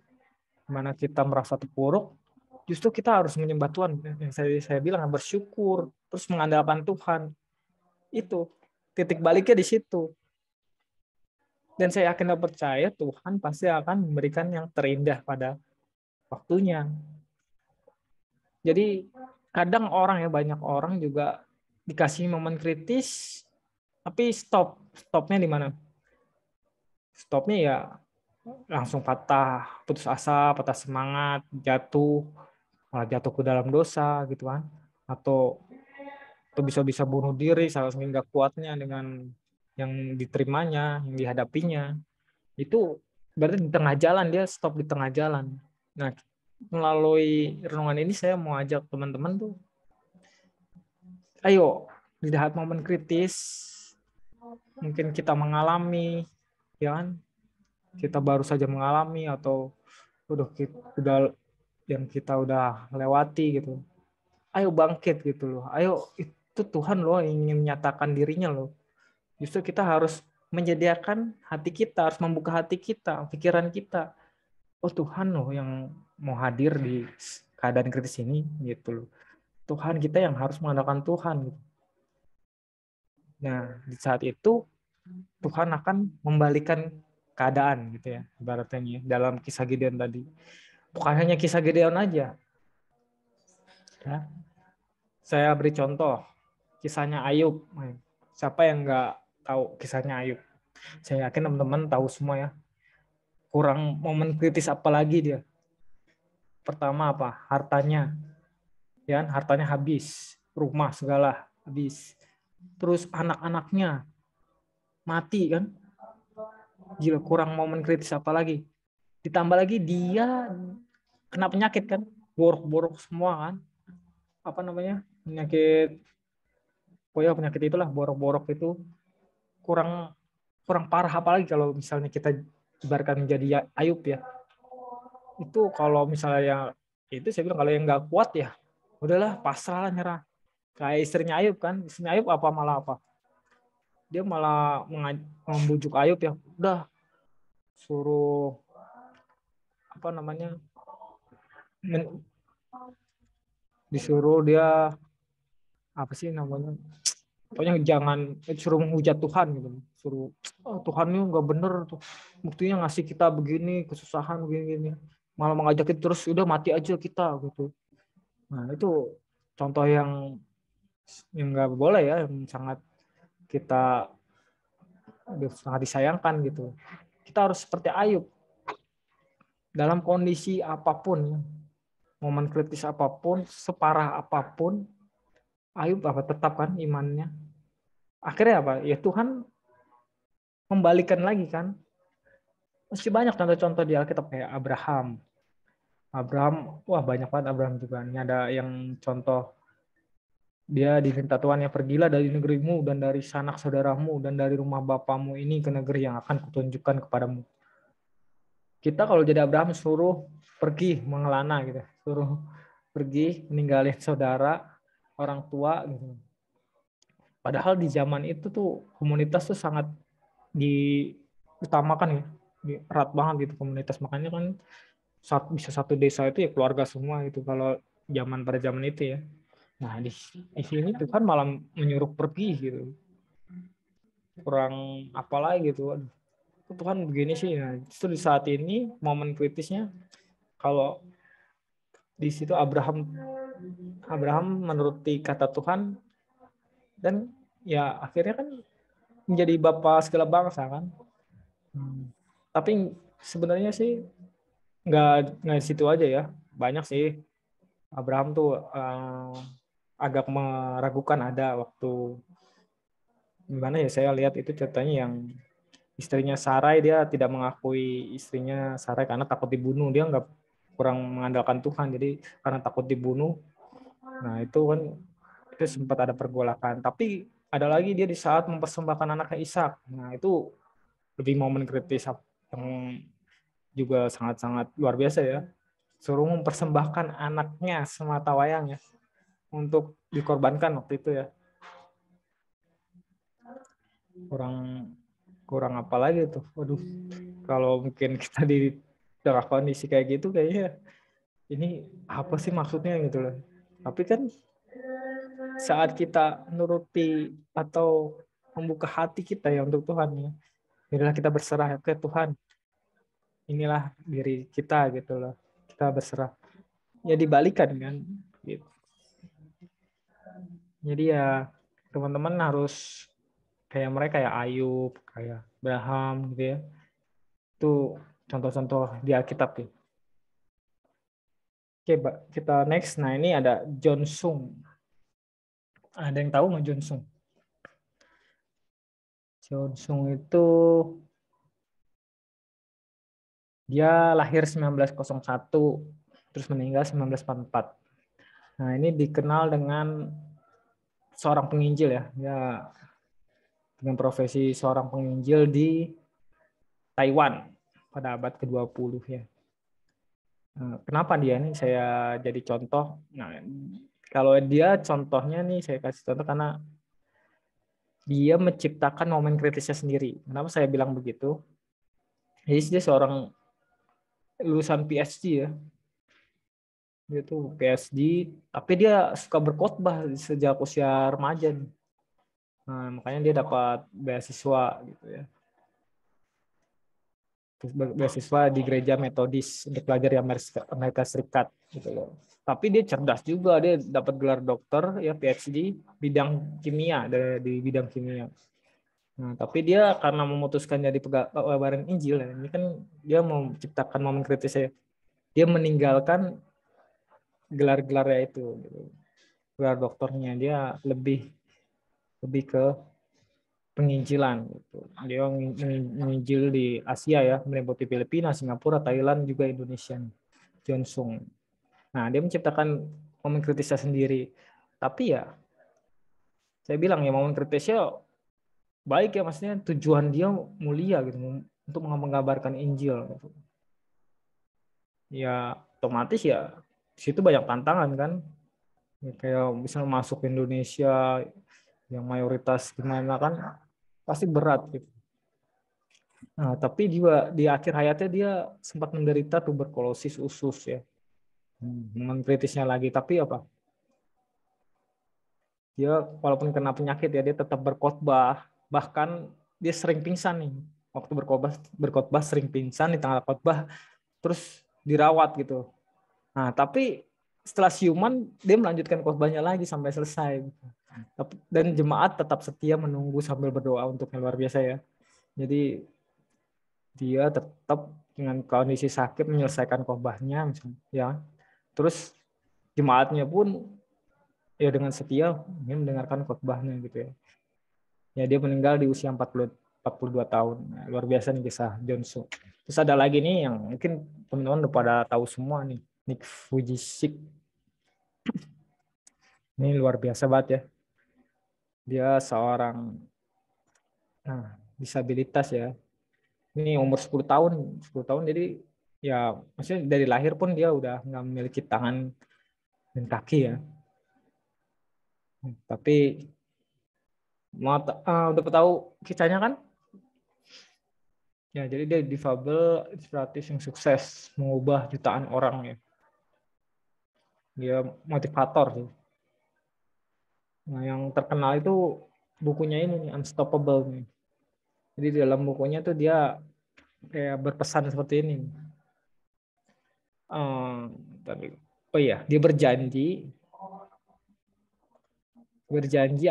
mana kita merasa terpuruk, justru kita harus menyembah Tuhan. Yang saya bilang bersyukur, terus mengandalkan Tuhan. Itu titik baliknya di situ. Dan saya yakin dan percaya Tuhan pasti akan memberikan yang terindah pada waktunya. Jadi kadang banyak orang juga dikasih momen kritis, tapi stopnya di mana? Stopnya ya langsung patah, putus asa, patah semangat, malah jatuh ke dalam dosa gitu kan, atau bisa bunuh diri saking nggak kuatnya dengan yang diterimanya, yang dihadapinya. Itu berarti di tengah jalan, dia stop di tengah jalan. Nah, melalui renungan ini saya mau ajak teman-teman tuh, ayo di saat momen kritis mungkin kita mengalami, ya kan, kita baru saja mengalami atau kita udah lewati gitu, ayo bangkit gitu loh, ayo, itu Tuhan loh yang ingin menyatakan dirinya loh. Justru kita harus menyediakan hati kita, harus membuka hati kita, pikiran kita. Oh, Tuhan loh yang mau hadir di keadaan kritis ini gitu loh. Tuhan kita yang harus mengandalkan Tuhan gitu. Nah, di saat itu Tuhan akan membalikan keadaan gitu ya, ibaratnya dalam kisah Gideon tadi. Bukan hanya kisah Gideon aja. Ya. Saya beri contoh kisahnya Ayub. Siapa yang nggak tahu kisahnya Ayub? Saya yakin teman-teman tahu semua ya. Kurang momen kritis apa lagi dia? Pertama apa? Hartanya. Ya, hartanya habis, rumah segala habis. Terus anak-anaknya mati kan? Gila, kurang momen kritis apa lagi? Ditambah lagi dia kena penyakit kan? Borok-borok semua kan? Apa namanya? Penyakit itulah, borok-borok itu kurang parah, apalagi kalau misalnya kita ibaratkan menjadi Ayub ya. Itu kalau misalnya yang itu saya bilang kalau yang nggak kuat ya udahlah, pasrah lah, nyerah. Kayak istrinya Ayub kan, istrinya Ayub malah apa? Dia malah membujuk Ayub ya, udah suruh apa namanya? Disuruh dia apa sih namanya? Pokoknya jangan suruh menghujat Tuhan gitu. Suruh, oh, Tuhan ini nggak bener tuh. Buktinya ngasih kita begini, kesusahan begini. Malah mengajak kita terus, udah mati aja kita gitu. Nah, itu contoh yang nggak boleh ya, yang sangat disayangkan gitu. Kita harus seperti Ayub. Dalam kondisi apapun, momen kritis apapun, separah apapun, Ayub tetap kan imannya. Akhirnya apa? Ya Tuhan membalikan lagi kan. Masih banyak contoh-contoh di Alkitab kayak Abraham, wah banyak banget Abraham juga. Ini ada yang contoh, dia diminta Tuhan, ya pergilah dari negerimu dan dari sanak saudaramu dan dari rumah bapamu ini ke negeri yang akan kutunjukkan kepadamu. Kita kalau jadi Abraham suruh pergi mengelana gitu, suruh pergi meninggalin saudara, orang tua gitu. Padahal di zaman itu tuh komunitas tuh sangat diutamakan ya, erat banget gitu komunitas, makanya kan bisa satu desa itu ya keluarga semua itu kalau pada zaman itu ya. Nah di sini Tuhan malah menyuruh pergi gitu, kurang apalagi gitu. Tuhan begini sih. Nah, justru di saat ini momen kritisnya, kalau di situ Abraham menuruti kata Tuhan dan ya akhirnya kan menjadi bapak segala bangsa kan. Tapi sebenarnya sih nggak di situ aja ya, banyak sih. Abraham tuh agak meragukan, ada waktu gimana ya, saya lihat itu ceritanya yang istrinya Sarai, dia tidak mengakui istrinya Sarai karena takut dibunuh. Dia kurang mengandalkan Tuhan, jadi karena takut dibunuh. Nah itu kan itu sempat ada pergolakan. Tapi ada lagi dia di saat mempersembahkan anaknya Ishak. Nah itu lebih momen kritis yang juga sangat-sangat luar biasa ya. Suruh mempersembahkan anaknya semata wayang ya untuk dikorbankan waktu itu ya. Kurang apa lagi tuh. Waduh, kalau mungkin kita di tengah kondisi kayak gitu kayaknya ini apa sih maksudnya gitu loh. Tapi kan saat kita nuruti atau membuka hati kita ya untuk Tuhan ya, Inilah kita berserah ke Tuhan. Inilah diri kita gitu loh. Kita berserah. Ya dibalikan kan. Gitu. Jadi ya teman-teman harus kayak mereka, kayak Ayub, kayak Abraham gitu ya. Itu contoh-contoh di Alkitab tuh. Oke, kita next. Nah, ini ada John Sung. Ada yang tahu nggak John Sung? John Sung itu dia lahir 1901, terus meninggal 1944. Nah, ini dikenal dengan seorang penginjil ya. Dia dengan profesi seorang penginjil di Taiwan pada abad ke-20 ya. Kenapa dia nih saya jadi contoh? Nah, kalau dia contohnya nih saya kasih contoh karena dia menciptakan momen kritisnya sendiri. Kenapa saya bilang begitu? Jadi dia seorang lulusan PhD ya. Dia tuh PhD, tapi dia suka berkhotbah sejak usia remaja nih. Nah, makanya dia dapat beasiswa gitu ya. Beasiswa di gereja Metodis untuk belajar di Amerika Serikat gitu loh. Tapi dia cerdas juga, dia dapat gelar dokter ya PhD bidang kimia, di bidang kimia. Nah, tapi dia karena memutuskan jadi pelayanan Injil, ini kan dia mau menciptakan momen kritis ya. Dia meninggalkan gelar-gelarnya itu, gitu. Gelar dokternya dia lebih ke penginjilan gitu. Dia menginjil di Asia ya, meliputi Filipina, Singapura, Thailand, juga Indonesia. John Sung. Nah, dia menciptakan momen kritisnya sendiri. Tapi ya, saya bilang ya momen kritisnya baik ya, maksudnya tujuan dia mulia gitu, untuk menggambarkan Injil gitu. Ya, otomatis ya di situ banyak tantangan kan. Ya, kayak misalnya masuk ke Indonesia yang mayoritas gimana kan pasti berat gitu. Nah, tapi juga di akhir hayatnya dia sempat menderita tuberkulosis usus ya. Dengan kritisnya lagi, tapi apa? Dia walaupun kena penyakit ya dia tetap berkhotbah, bahkan dia sering pingsan nih. Waktu berkhotbah sering pingsan di tengah khotbah, terus dirawat gitu. Nah, tapi setelah siuman dia melanjutkan khotbahnya lagi sampai selesai. Dan jemaat tetap setia menunggu sambil berdoa untuk yang luar biasa ya. Jadi dia tetap dengan kondisi sakit menyelesaikan khotbahnya misalnya ya. Terus jemaatnya pun ya dengan setia ingin mendengarkan khotbahnya gitu ya. Ya dia meninggal di usia 42 tahun. Nah, luar biasa nih kisah John Sung. Terus ada lagi nih yang mungkin teman-teman udah pada tahu semua nih, Nick Vujicic. Ini luar biasa banget ya. Dia seorang disabilitas ya. Ini umur 10 tahun, 10 tahun jadi ya maksudnya dari lahir pun dia udah nggak memiliki tangan dan kaki ya. Tapi udah tahu kisahnya kan? Ya, jadi dia difabel inspiratif yang sukses mengubah jutaan orang ya. Dia motivator sih. Nah, yang terkenal itu bukunya ini nih, Unstoppable nih. Jadi di dalam bukunya tuh dia kayak berpesan seperti ini. Oh iya, dia berjanji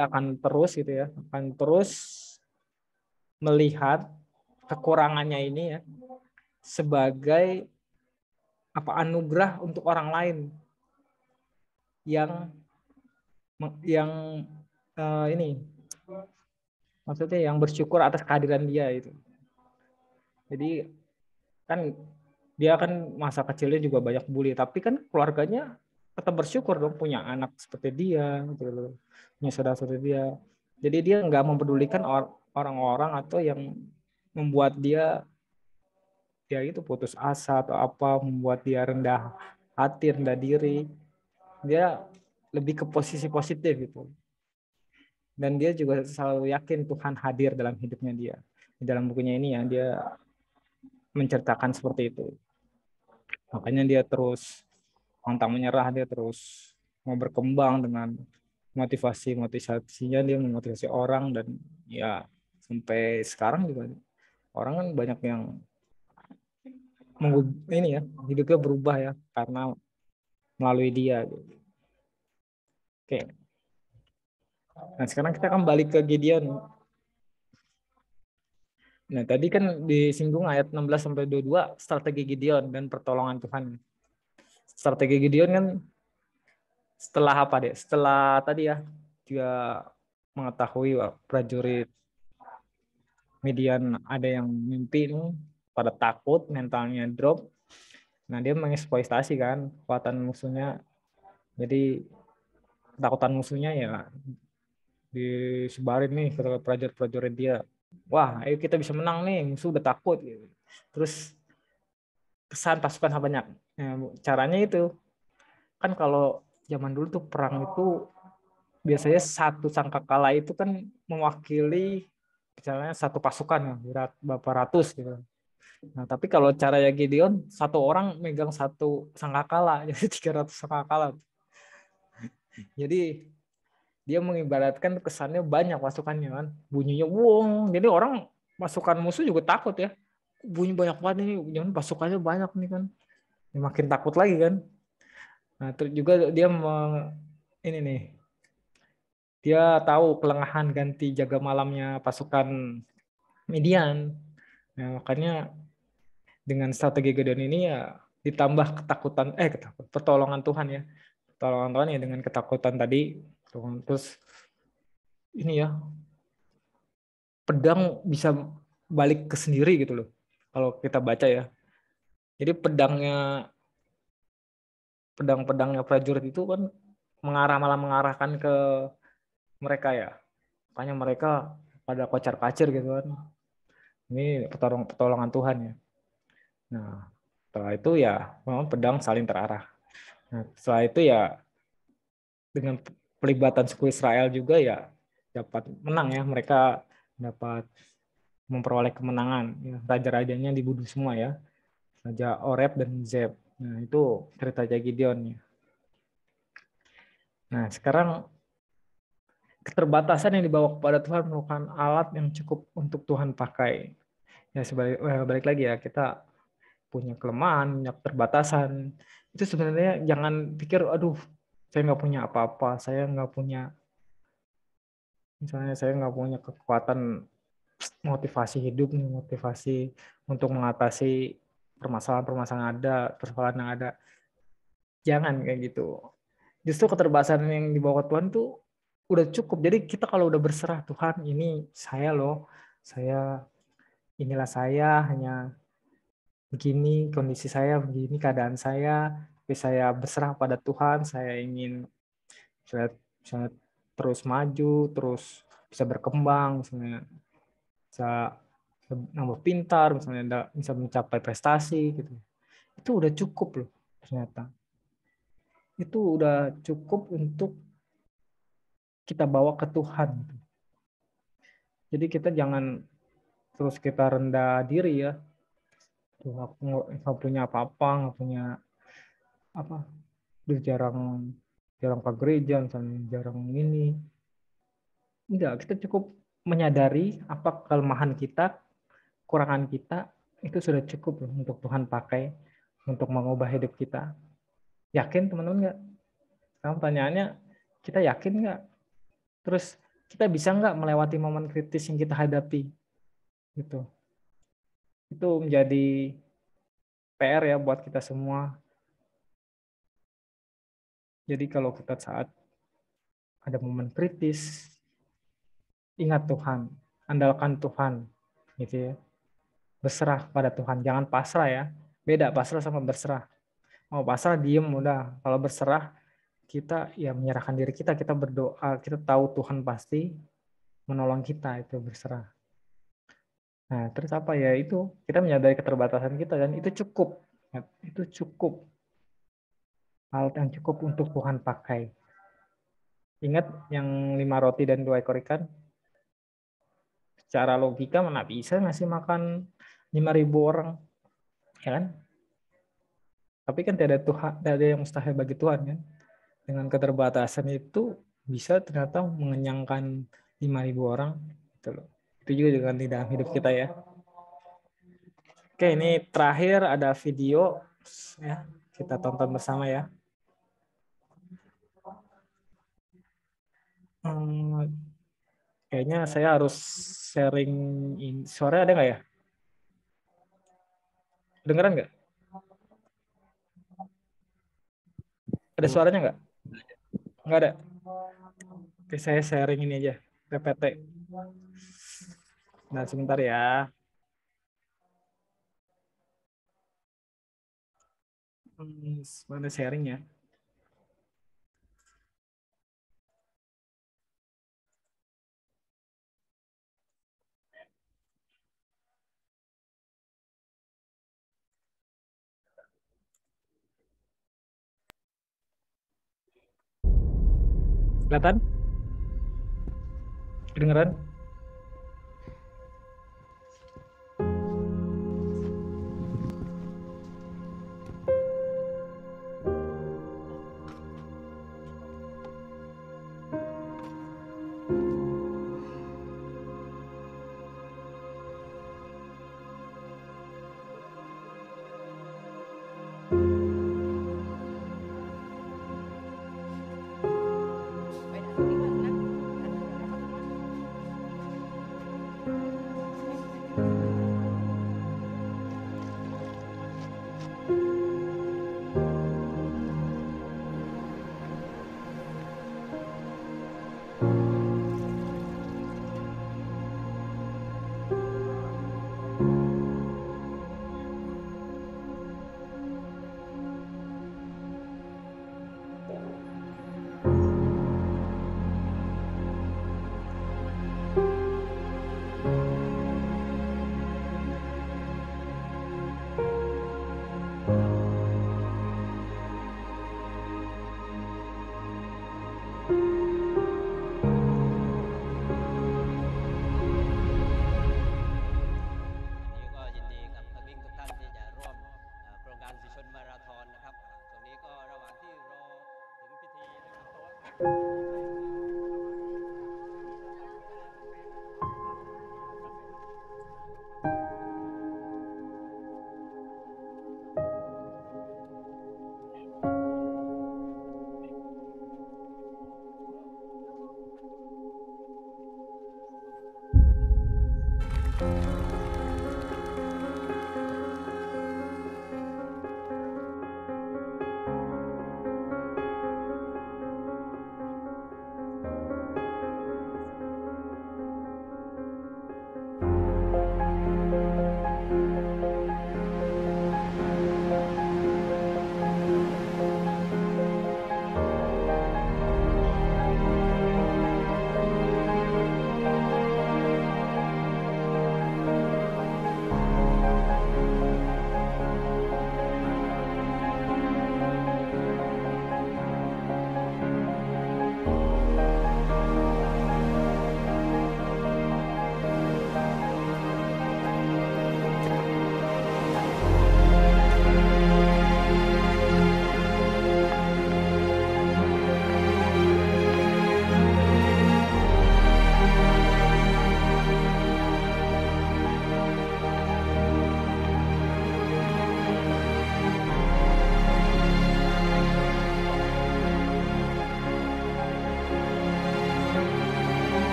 akan terus gitu ya, akan terus melihat kekurangannya ini ya sebagai anugerah untuk orang lain yang ini maksudnya yang bersyukur atas kehadiran dia itu. Jadi kan dia kan masa kecilnya juga banyak bully, tapi kan keluarganya tetap bersyukur dong punya anak seperti dia, gitu, punya saudara seperti dia. Jadi dia nggak mempedulikan orang-orang atau yang membuat dia itu putus asa atau apa, membuat dia rendah hati, rendah diri. Dia lebih ke posisi positif gitu. Dan dia juga selalu yakin Tuhan hadir dalam hidupnya dia. Di dalam bukunya ini ya dia menceritakan seperti itu. Makanya dia terus pantang menyerah, dia terus mau berkembang dengan motivasinya, dia memotivasi orang dan ya sampai sekarang juga Orang kan banyak yang ini ya, hidupnya berubah ya karena melalui dia. Oke. Nah, sekarang kita akan balik ke Gideon. Nah, tadi kan disinggung ayat 16 sampai 22 strategi Gideon dan pertolongan Tuhan. Strategi Gideon kan setelah apa deh? Setelah tadi ya dia mengetahui prajurit Midian ada yang mimpi nih, pada takut, mentalnya drop. Nah, dia mengeksploitasi kan kekuatan musuhnya. Jadi ketakutan musuhnya ya disebarin nih ke prajurit-prajurit dia. Wah, ayo kita bisa menang nih, musuh udah takut gitu. Terus kesan pasukan banyak. Nah, caranya itu kan kalau zaman dulu tuh perang itu biasanya satu sangkakala itu kan mewakili misalnya satu pasukan ya, berat berapa ratus gitu. Nah, tapi kalau caranya Gideon, satu orang megang satu sangkakala, jadi 300 sangkakala. Jadi dia mengibaratkan kesannya banyak pasukannya kan, bunyinya wong. Jadi orang pasukan musuh juga takut ya. Bunyi banyak banget ini, jangan pasukannya banyak nih kan. Ya, makin takut lagi kan. Nah, terus juga dia ini nih. Dia tahu kelengahan ganti jaga malamnya pasukan Midian. Nah, makanya dengan strategi Gideon ini ya ditambah pertolongan Tuhan ya. Pertolongan Tuhan ya dengan ketakutan tadi. Terus ini ya, pedang bisa balik ke sendiri gitu loh. Kalau kita baca ya. Jadi pedang-pedangnya prajurit itu kan malah mengarahkan ke mereka ya. Makanya mereka pada kocar-kacir gitu kan. Ini pertolongan Tuhan ya. Nah, setelah itu ya memang pedang saling terarah. Nah, setelah itu ya dengan pelibatan suku Israel juga ya dapat menang ya. Mereka dapat memperoleh kemenangan. Ya, raja-rajanya dibunuh semua ya. Raja Oreb dan Zeb. Nah, itu cerita Gideon ya. Nah, sekarang keterbatasan yang dibawa kepada Tuhan merupakan alat yang cukup untuk Tuhan pakai. Ya, balik lagi ya, kita punya kelemahan, punya keterbatasan. Itu sebenarnya jangan pikir, aduh, saya nggak punya apa-apa, misalnya saya nggak punya kekuatan motivasi hidup, motivasi untuk mengatasi permasalahan-permasalahan yang ada, persoalan yang ada. Jangan kayak gitu. Justru keterbatasan yang dibawa Tuhan tuh udah cukup. Jadi kita kalau udah berserah, Tuhan, ini saya loh, inilah saya, hanya begini kondisi saya, begini keadaan saya, tapi saya berserah pada Tuhan, saya ingin bisa terus maju, terus bisa berkembang, misalnya bisa nambah pintar, misalnya bisa mencapai prestasi gitu. Itu udah cukup loh ternyata. Itu udah cukup untuk kita bawa ke Tuhan. Jadi kita jangan terus kita rendah diri ya. Tuh, aku nggak punya apa-apa, nggak punya apa, jarang ke gereja, misalnya jarang ini. Enggak, kita cukup menyadari apa kelemahan kita, kurangan kita, itu sudah cukup loh untuk Tuhan pakai untuk mengubah hidup kita. Yakin teman-teman nggak? Sekarang pertanyaannya, kita yakin nggak? Terus kita bisa nggak melewati momen kritis yang kita hadapi? Gitu. Itu menjadi PR ya buat kita semua. Jadi kalau kita saat ada momen kritis, ingat Tuhan, andalkan Tuhan, gitu ya. Berserah pada Tuhan, jangan pasrah ya. Beda pasrah sama berserah. Mau pasrah diem udah. Kalau berserah kita ya menyerahkan diri kita berdoa, kita tahu Tuhan pasti menolong kita, itu berserah. Nah, terus apa ya, itu kita menyadari keterbatasan kita dan itu cukup. Itu cukup. Hal yang cukup untuk Tuhan pakai. Ingat yang 5 roti dan 2 ekor ikan? Secara logika mana bisa ngasih makan 5.000 orang, ya kan? Tapi kan tidak ada yang mustahil bagi Tuhan kan. Dengan keterbatasan itu bisa ternyata mengenyangkan 5.000 orang. Gitu loh. Itu juga dengan dalam hidup kita ya. Oke, ini terakhir ada video ya. Kita tonton bersama ya. Kayaknya saya harus sharing ini. Suara ada nggak ya? Dengeran nggak? Ada suaranya nggak? Nggak ada. Oke, saya sharing ini aja. PPT. Nah, sebentar ya. Mana sharingnya? Kelihatan? Kedengeran?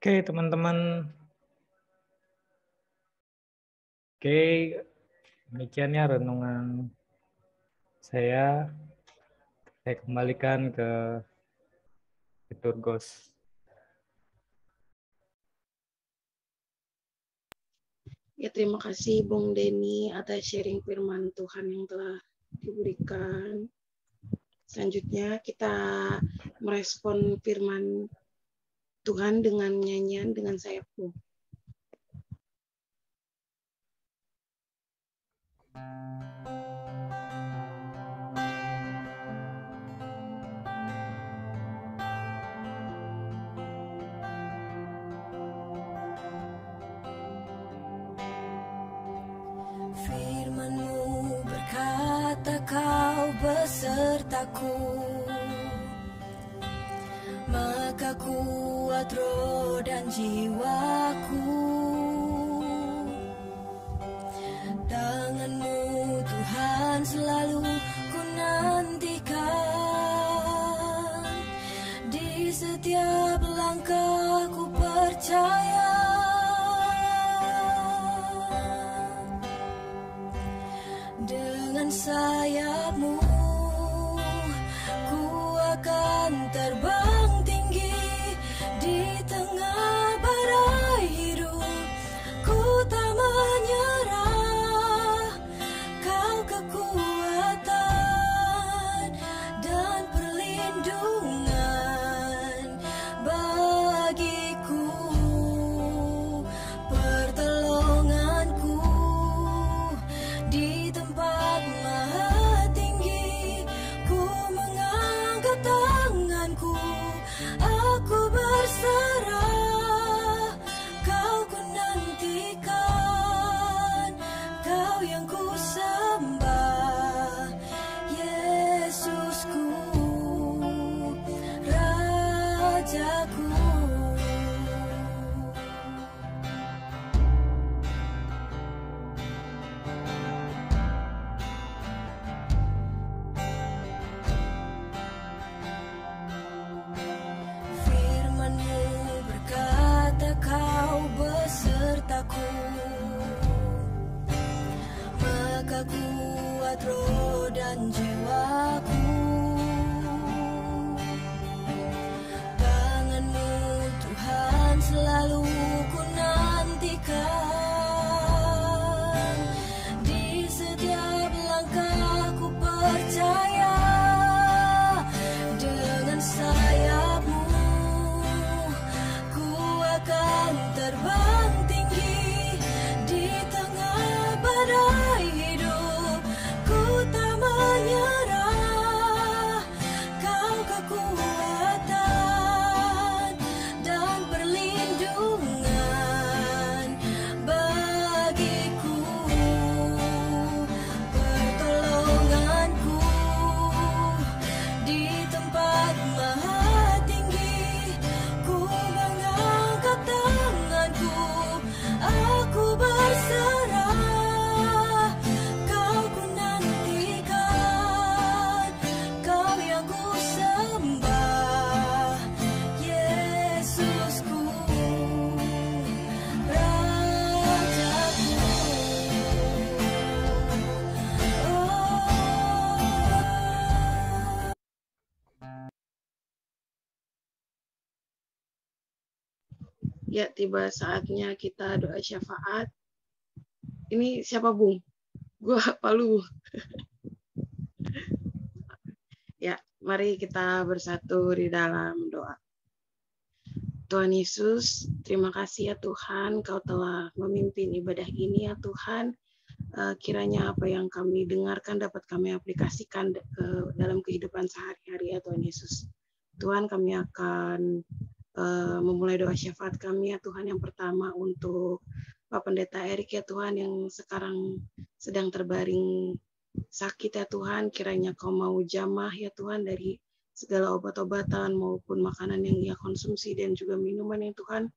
Oke, teman-teman. Oke, demikiannya renungan saya. Saya kembalikan ke Liturgos. Ya, terima kasih Bung Denny atas sharing firman Tuhan yang telah diberikan. Selanjutnya kita merespon firman Tuhan dengan nyanyian dengan sayapmu. Firman-Mu berkata Kau besertaku, maka kuat roh dan jiwaku. Tangan-Mu Tuhan selalu ku nantikan, di setiap langkah ku percaya. Dengan sayap-Mu ku akan terbang tinggi di tengah badai hidup. Ku tak menyerah, Kau kekuatan dan perlindungan bagiku, pertolonganku di tempat maha tinggi. Ku mengangkat tanganku, aku berserah. Kau ku nantikan, Kau yang ku sembah, Yesusku, Rajaku. Firman-Mu berkata Kau besertaku, maka kuat roh dan jiwaku. Tangan-Mu Tuhan selalu ku nantikan, di setiap langkah ku percaya. Dengan sayap-Mu ku akan terbang tinggi di tengah badai hidup. Ku tak menyerah, Kau kekuatan dan perlindungan bagiku, pertolonganku di tempat maha tinggi. Ku mengangkat tanganku, aku berserah. Kau ku nantikan, Kau yang ku sembah, Yesusku, Rajaku. Ya, tiba saatnya kita doa syafaat. Ini siapa, Bung? Gua Palu. Ya, mari kita bersatu di dalam doa. Tuhan Yesus, terima kasih ya Tuhan, Kau telah memimpin ibadah ini ya Tuhan. Kiranya apa yang kami dengarkan dapat kami aplikasikan dalam kehidupan sehari-hari ya Tuhan Yesus. Tuhan, kami akan memulai doa syafaat kami ya Tuhan. Yang pertama untuk Pak Pendeta Erik ya Tuhan, yang sekarang sedang terbaring sakit ya Tuhan. Kiranya Kau mau jamah ya Tuhan dari segala obat-obatan maupun makanan yang ia konsumsi dan juga minuman ya Tuhan.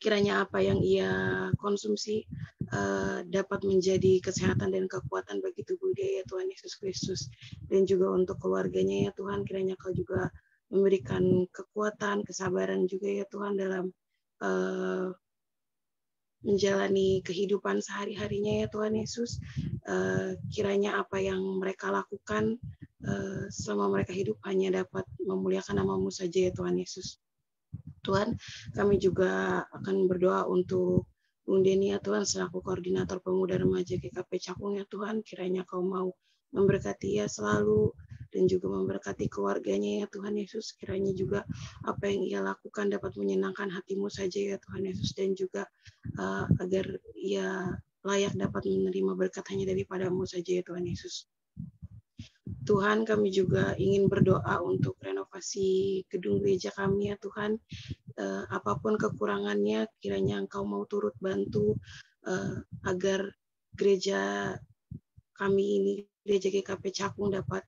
Kiranya apa yang ia konsumsi dapat menjadi kesehatan dan kekuatan bagi tubuh dia ya Tuhan Yesus Kristus. Dan juga untuk keluarganya ya Tuhan, kiranya Kau juga memberikan kekuatan, kesabaran juga ya Tuhan dalam menjalani kehidupan sehari-harinya ya Tuhan Yesus. Kiranya apa yang mereka lakukan selama mereka hidup hanya dapat memuliakan nama-Mu saja ya Tuhan Yesus. Tuhan, kami juga akan berdoa untuk Bung Denny ya Tuhan, selaku koordinator pemuda remaja GKP Cakung ya Tuhan. Kiranya Kau mau memberkati ia selalu dan juga memberkati keluarganya ya Tuhan Yesus. Kiranya juga apa yang ia lakukan dapat menyenangkan hati-Mu saja ya Tuhan Yesus, dan juga agar ia layak dapat menerima berkat hanya daripada-Mu saja ya Tuhan Yesus. Tuhan, kami juga ingin berdoa untuk renovasi gedung gereja kami ya Tuhan. Apapun kekurangannya, kiranya Engkau mau turut bantu agar gereja kami ini, gereja GKP Cakung, dapat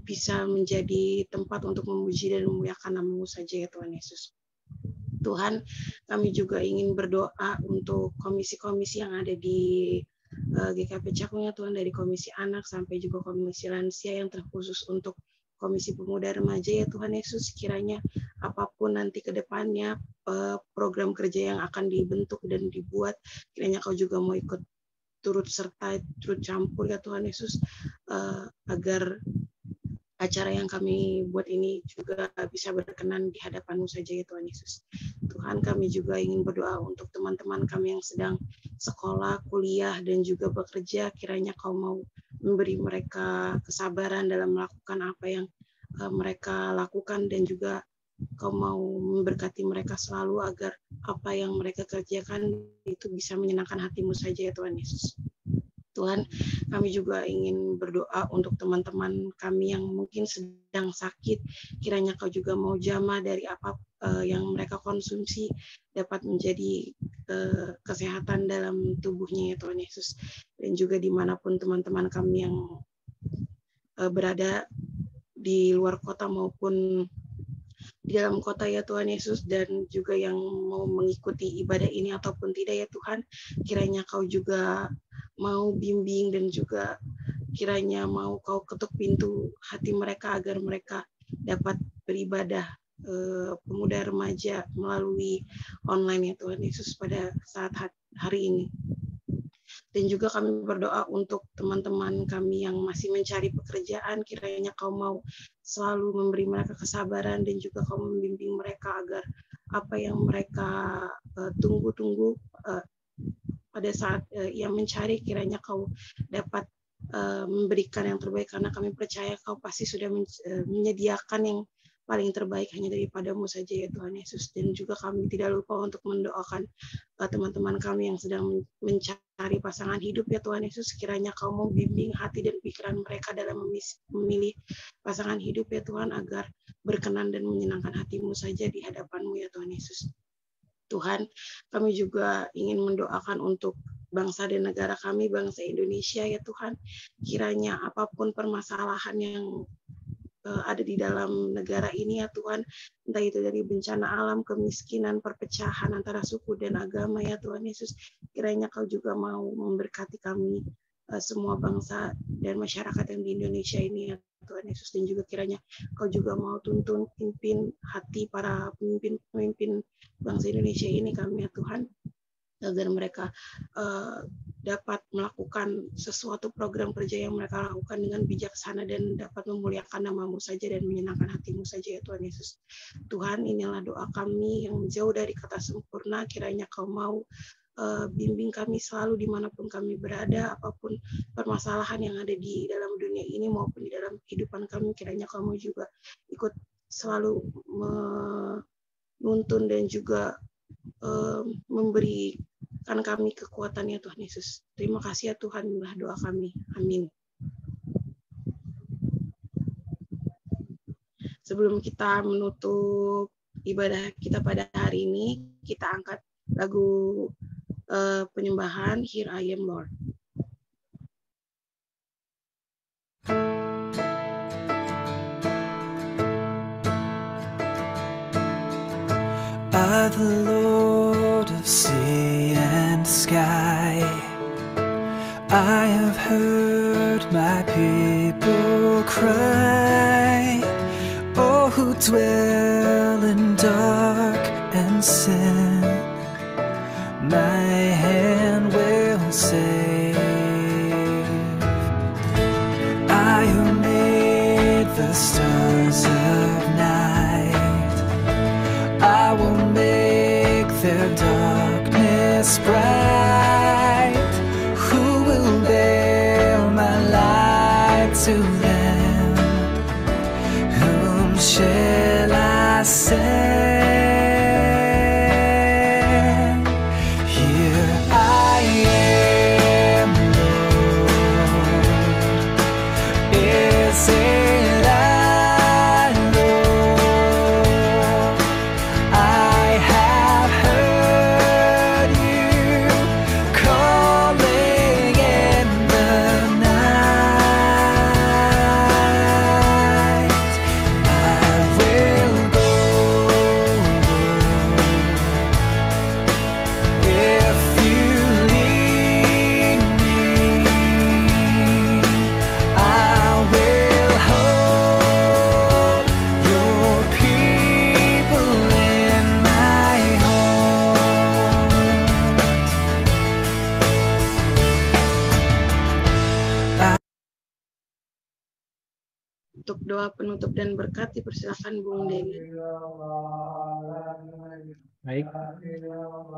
bisa menjadi tempat untuk memuji dan memuliakan nama-Mu saja ya Tuhan Yesus. Tuhan, kami juga ingin berdoa untuk komisi-komisi yang ada di GKP Cakung ya Tuhan, dari komisi anak sampai juga komisi lansia yang terkhusus untuk komisi pemuda remaja ya Tuhan Yesus. Kiranya apapun nanti ke depannya program kerja yang akan dibentuk dan dibuat, kiranya Kau juga mau ikut turut serta, turut campur ya Tuhan Yesus, agar acara yang kami buat ini juga bisa berkenan di hadapan-Mu saja ya Tuhan Yesus. Tuhan, kami juga ingin berdoa untuk teman-teman kami yang sedang sekolah, kuliah, dan juga bekerja. Kiranya Kau mau memberi mereka kesabaran dalam melakukan apa yang mereka lakukan, dan juga Kau mau memberkati mereka selalu agar apa yang mereka kerjakan itu bisa menyenangkan hati-Mu saja ya Tuhan Yesus. Tuhan, kami juga ingin berdoa untuk teman-teman kami yang mungkin sedang sakit. Kiranya Kau juga mau jamah dari apa yang mereka konsumsi dapat menjadi kesehatan dalam tubuhnya ya Tuhan Yesus. Dan juga dimanapun teman-teman kami yang berada di luar kota maupun di dalam kota ya Tuhan Yesus, dan juga yang mau mengikuti ibadah ini ataupun tidak ya Tuhan, kiranya Kau juga mau bimbing dan juga kiranya mau Kau ketuk pintu hati mereka agar mereka dapat beribadah pemuda remaja melalui online ya Tuhan Yesus pada saat hari ini. Dan juga kami berdoa untuk teman-teman kami yang masih mencari pekerjaan, kiranya Kau mau selalu memberi mereka kesabaran dan juga Kau membimbing mereka agar apa yang mereka tunggu-tunggu pada saat yang mencari, kiranya Kau dapat memberikan yang terbaik, karena kami percaya Kau pasti sudah menyediakan yang paling terbaik hanya daripada-Mu saja ya Tuhan Yesus. Dan juga kami tidak lupa untuk mendoakan teman-teman kami yang sedang mencari pasangan hidup ya Tuhan Yesus. Kiranya Kau mau bimbing hati dan pikiran mereka dalam memilih pasangan hidup ya Tuhan, agar berkenan dan menyenangkan hati-Mu saja di hadapan-Mu ya Tuhan Yesus. Tuhan, kami juga ingin mendoakan untuk bangsa dan negara kami, bangsa Indonesia ya Tuhan. Kiranya apapun permasalahan yang ada di dalam negara ini ya Tuhan, entah itu dari bencana alam, kemiskinan, perpecahan antara suku dan agama ya Tuhan Yesus, kiranya Kau juga mau memberkati kami semua bangsa dan masyarakat yang di Indonesia ini ya Tuhan Yesus. Dan juga kiranya Kau juga mau tuntun pimpin hati para pemimpin bangsa Indonesia ini kami ya Tuhan, agar mereka dapat melakukan sesuatu program kerja yang mereka lakukan dengan bijaksana dan dapat memuliakan nama-Mu saja dan menyenangkan hati-Mu saja ya Tuhan Yesus. Tuhan, inilah doa kami yang jauh dari kata sempurna. Kiranya Kau mau bimbing kami selalu dimanapun kami berada, apapun permasalahan yang ada di dalam dunia ini maupun di dalam kehidupan kami, kiranya Kau mau juga ikut selalu menuntun dan juga memberikan kami kekuatan ya Tuhan Yesus. Terima kasih ya Tuhan, inilah doa kami. Amin. Sebelum kita menutup ibadah kita pada hari ini, kita angkat lagu penyembahan Here I Am Lord. I, the Lord of sea and sky, I have heard my people cry. Oh, who dwell in dark and sin, my hand will save. I who made the stars of night, I will make their darkness bright. Who will bear my light to them? Whom shall I send? Here I am, Lord. Is it I, Lord? I have heard you calling in the night. I will go if you lead me. I will hold your people in my heart. Untuk doa penutup dan berkat dipersilakan Bung Denny.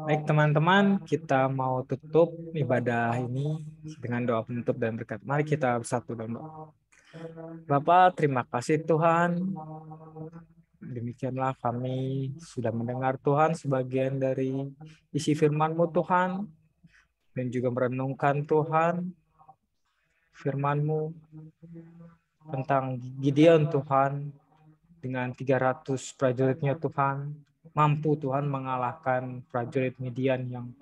Baik teman-teman, kita mau tutup ibadah ini dengan doa penutup dan berkat. Mari kita bersatu dalam doa. Bapa, terima kasih Tuhan. Demikianlah kami sudah mendengar Tuhan sebagian dari isi firman-Mu Tuhan, dan juga merenungkan Tuhan firman-Mu tentang Gideon Tuhan dengan 300 prajuritnya Tuhan, mampu Tuhan mengalahkan prajurit Midian yang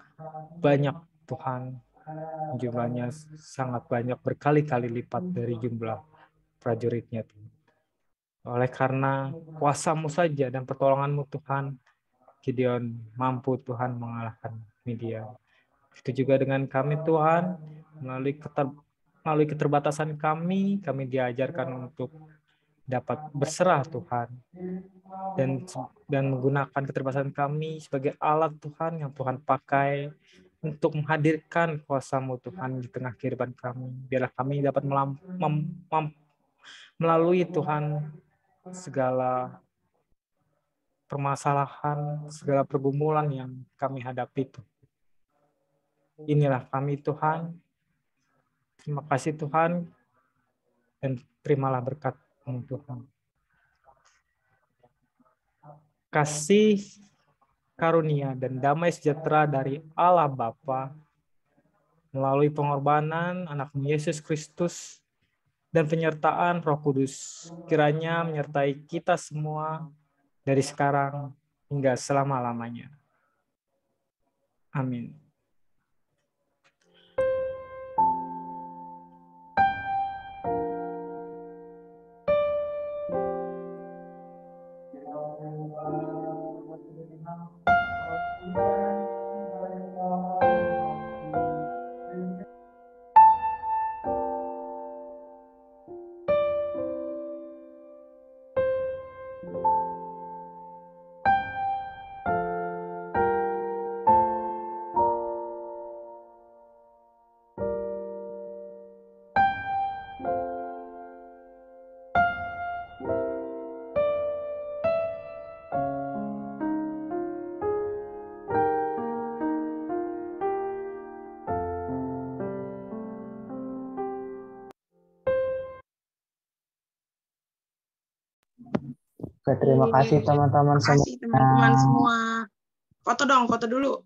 banyak Tuhan, jumlahnya sangat banyak, berkali-kali lipat dari jumlah prajuritnya Tuhan. Oleh karena kuasa-Mu saja dan pertolongan-Mu Tuhan, Gideon mampu Tuhan mengalahkan Midian. Itu juga dengan kami Tuhan, melalui keterbatasan kami diajarkan untuk dapat berserah Tuhan, dan menggunakan keterbatasan kami sebagai alat Tuhan yang Tuhan pakai untuk menghadirkan kuasa-Mu Tuhan di tengah kehidupan kami. Biarlah kami dapat melalui Tuhan segala permasalahan, segala pergumulan yang kami hadapi Tuhan. Inilah kami Tuhan. Terima kasih Tuhan, dan terimalah berkat-Mu Tuhan. Kasih karunia dan damai sejahtera dari Allah Bapa melalui pengorbanan anak-Mu Yesus Kristus dan penyertaan Roh Kudus kiranya menyertai kita semua dari sekarang hingga selama-lamanya. Amin. Oke, terima kasih teman-teman Terima kasih teman-teman semua. Foto dong, foto dulu.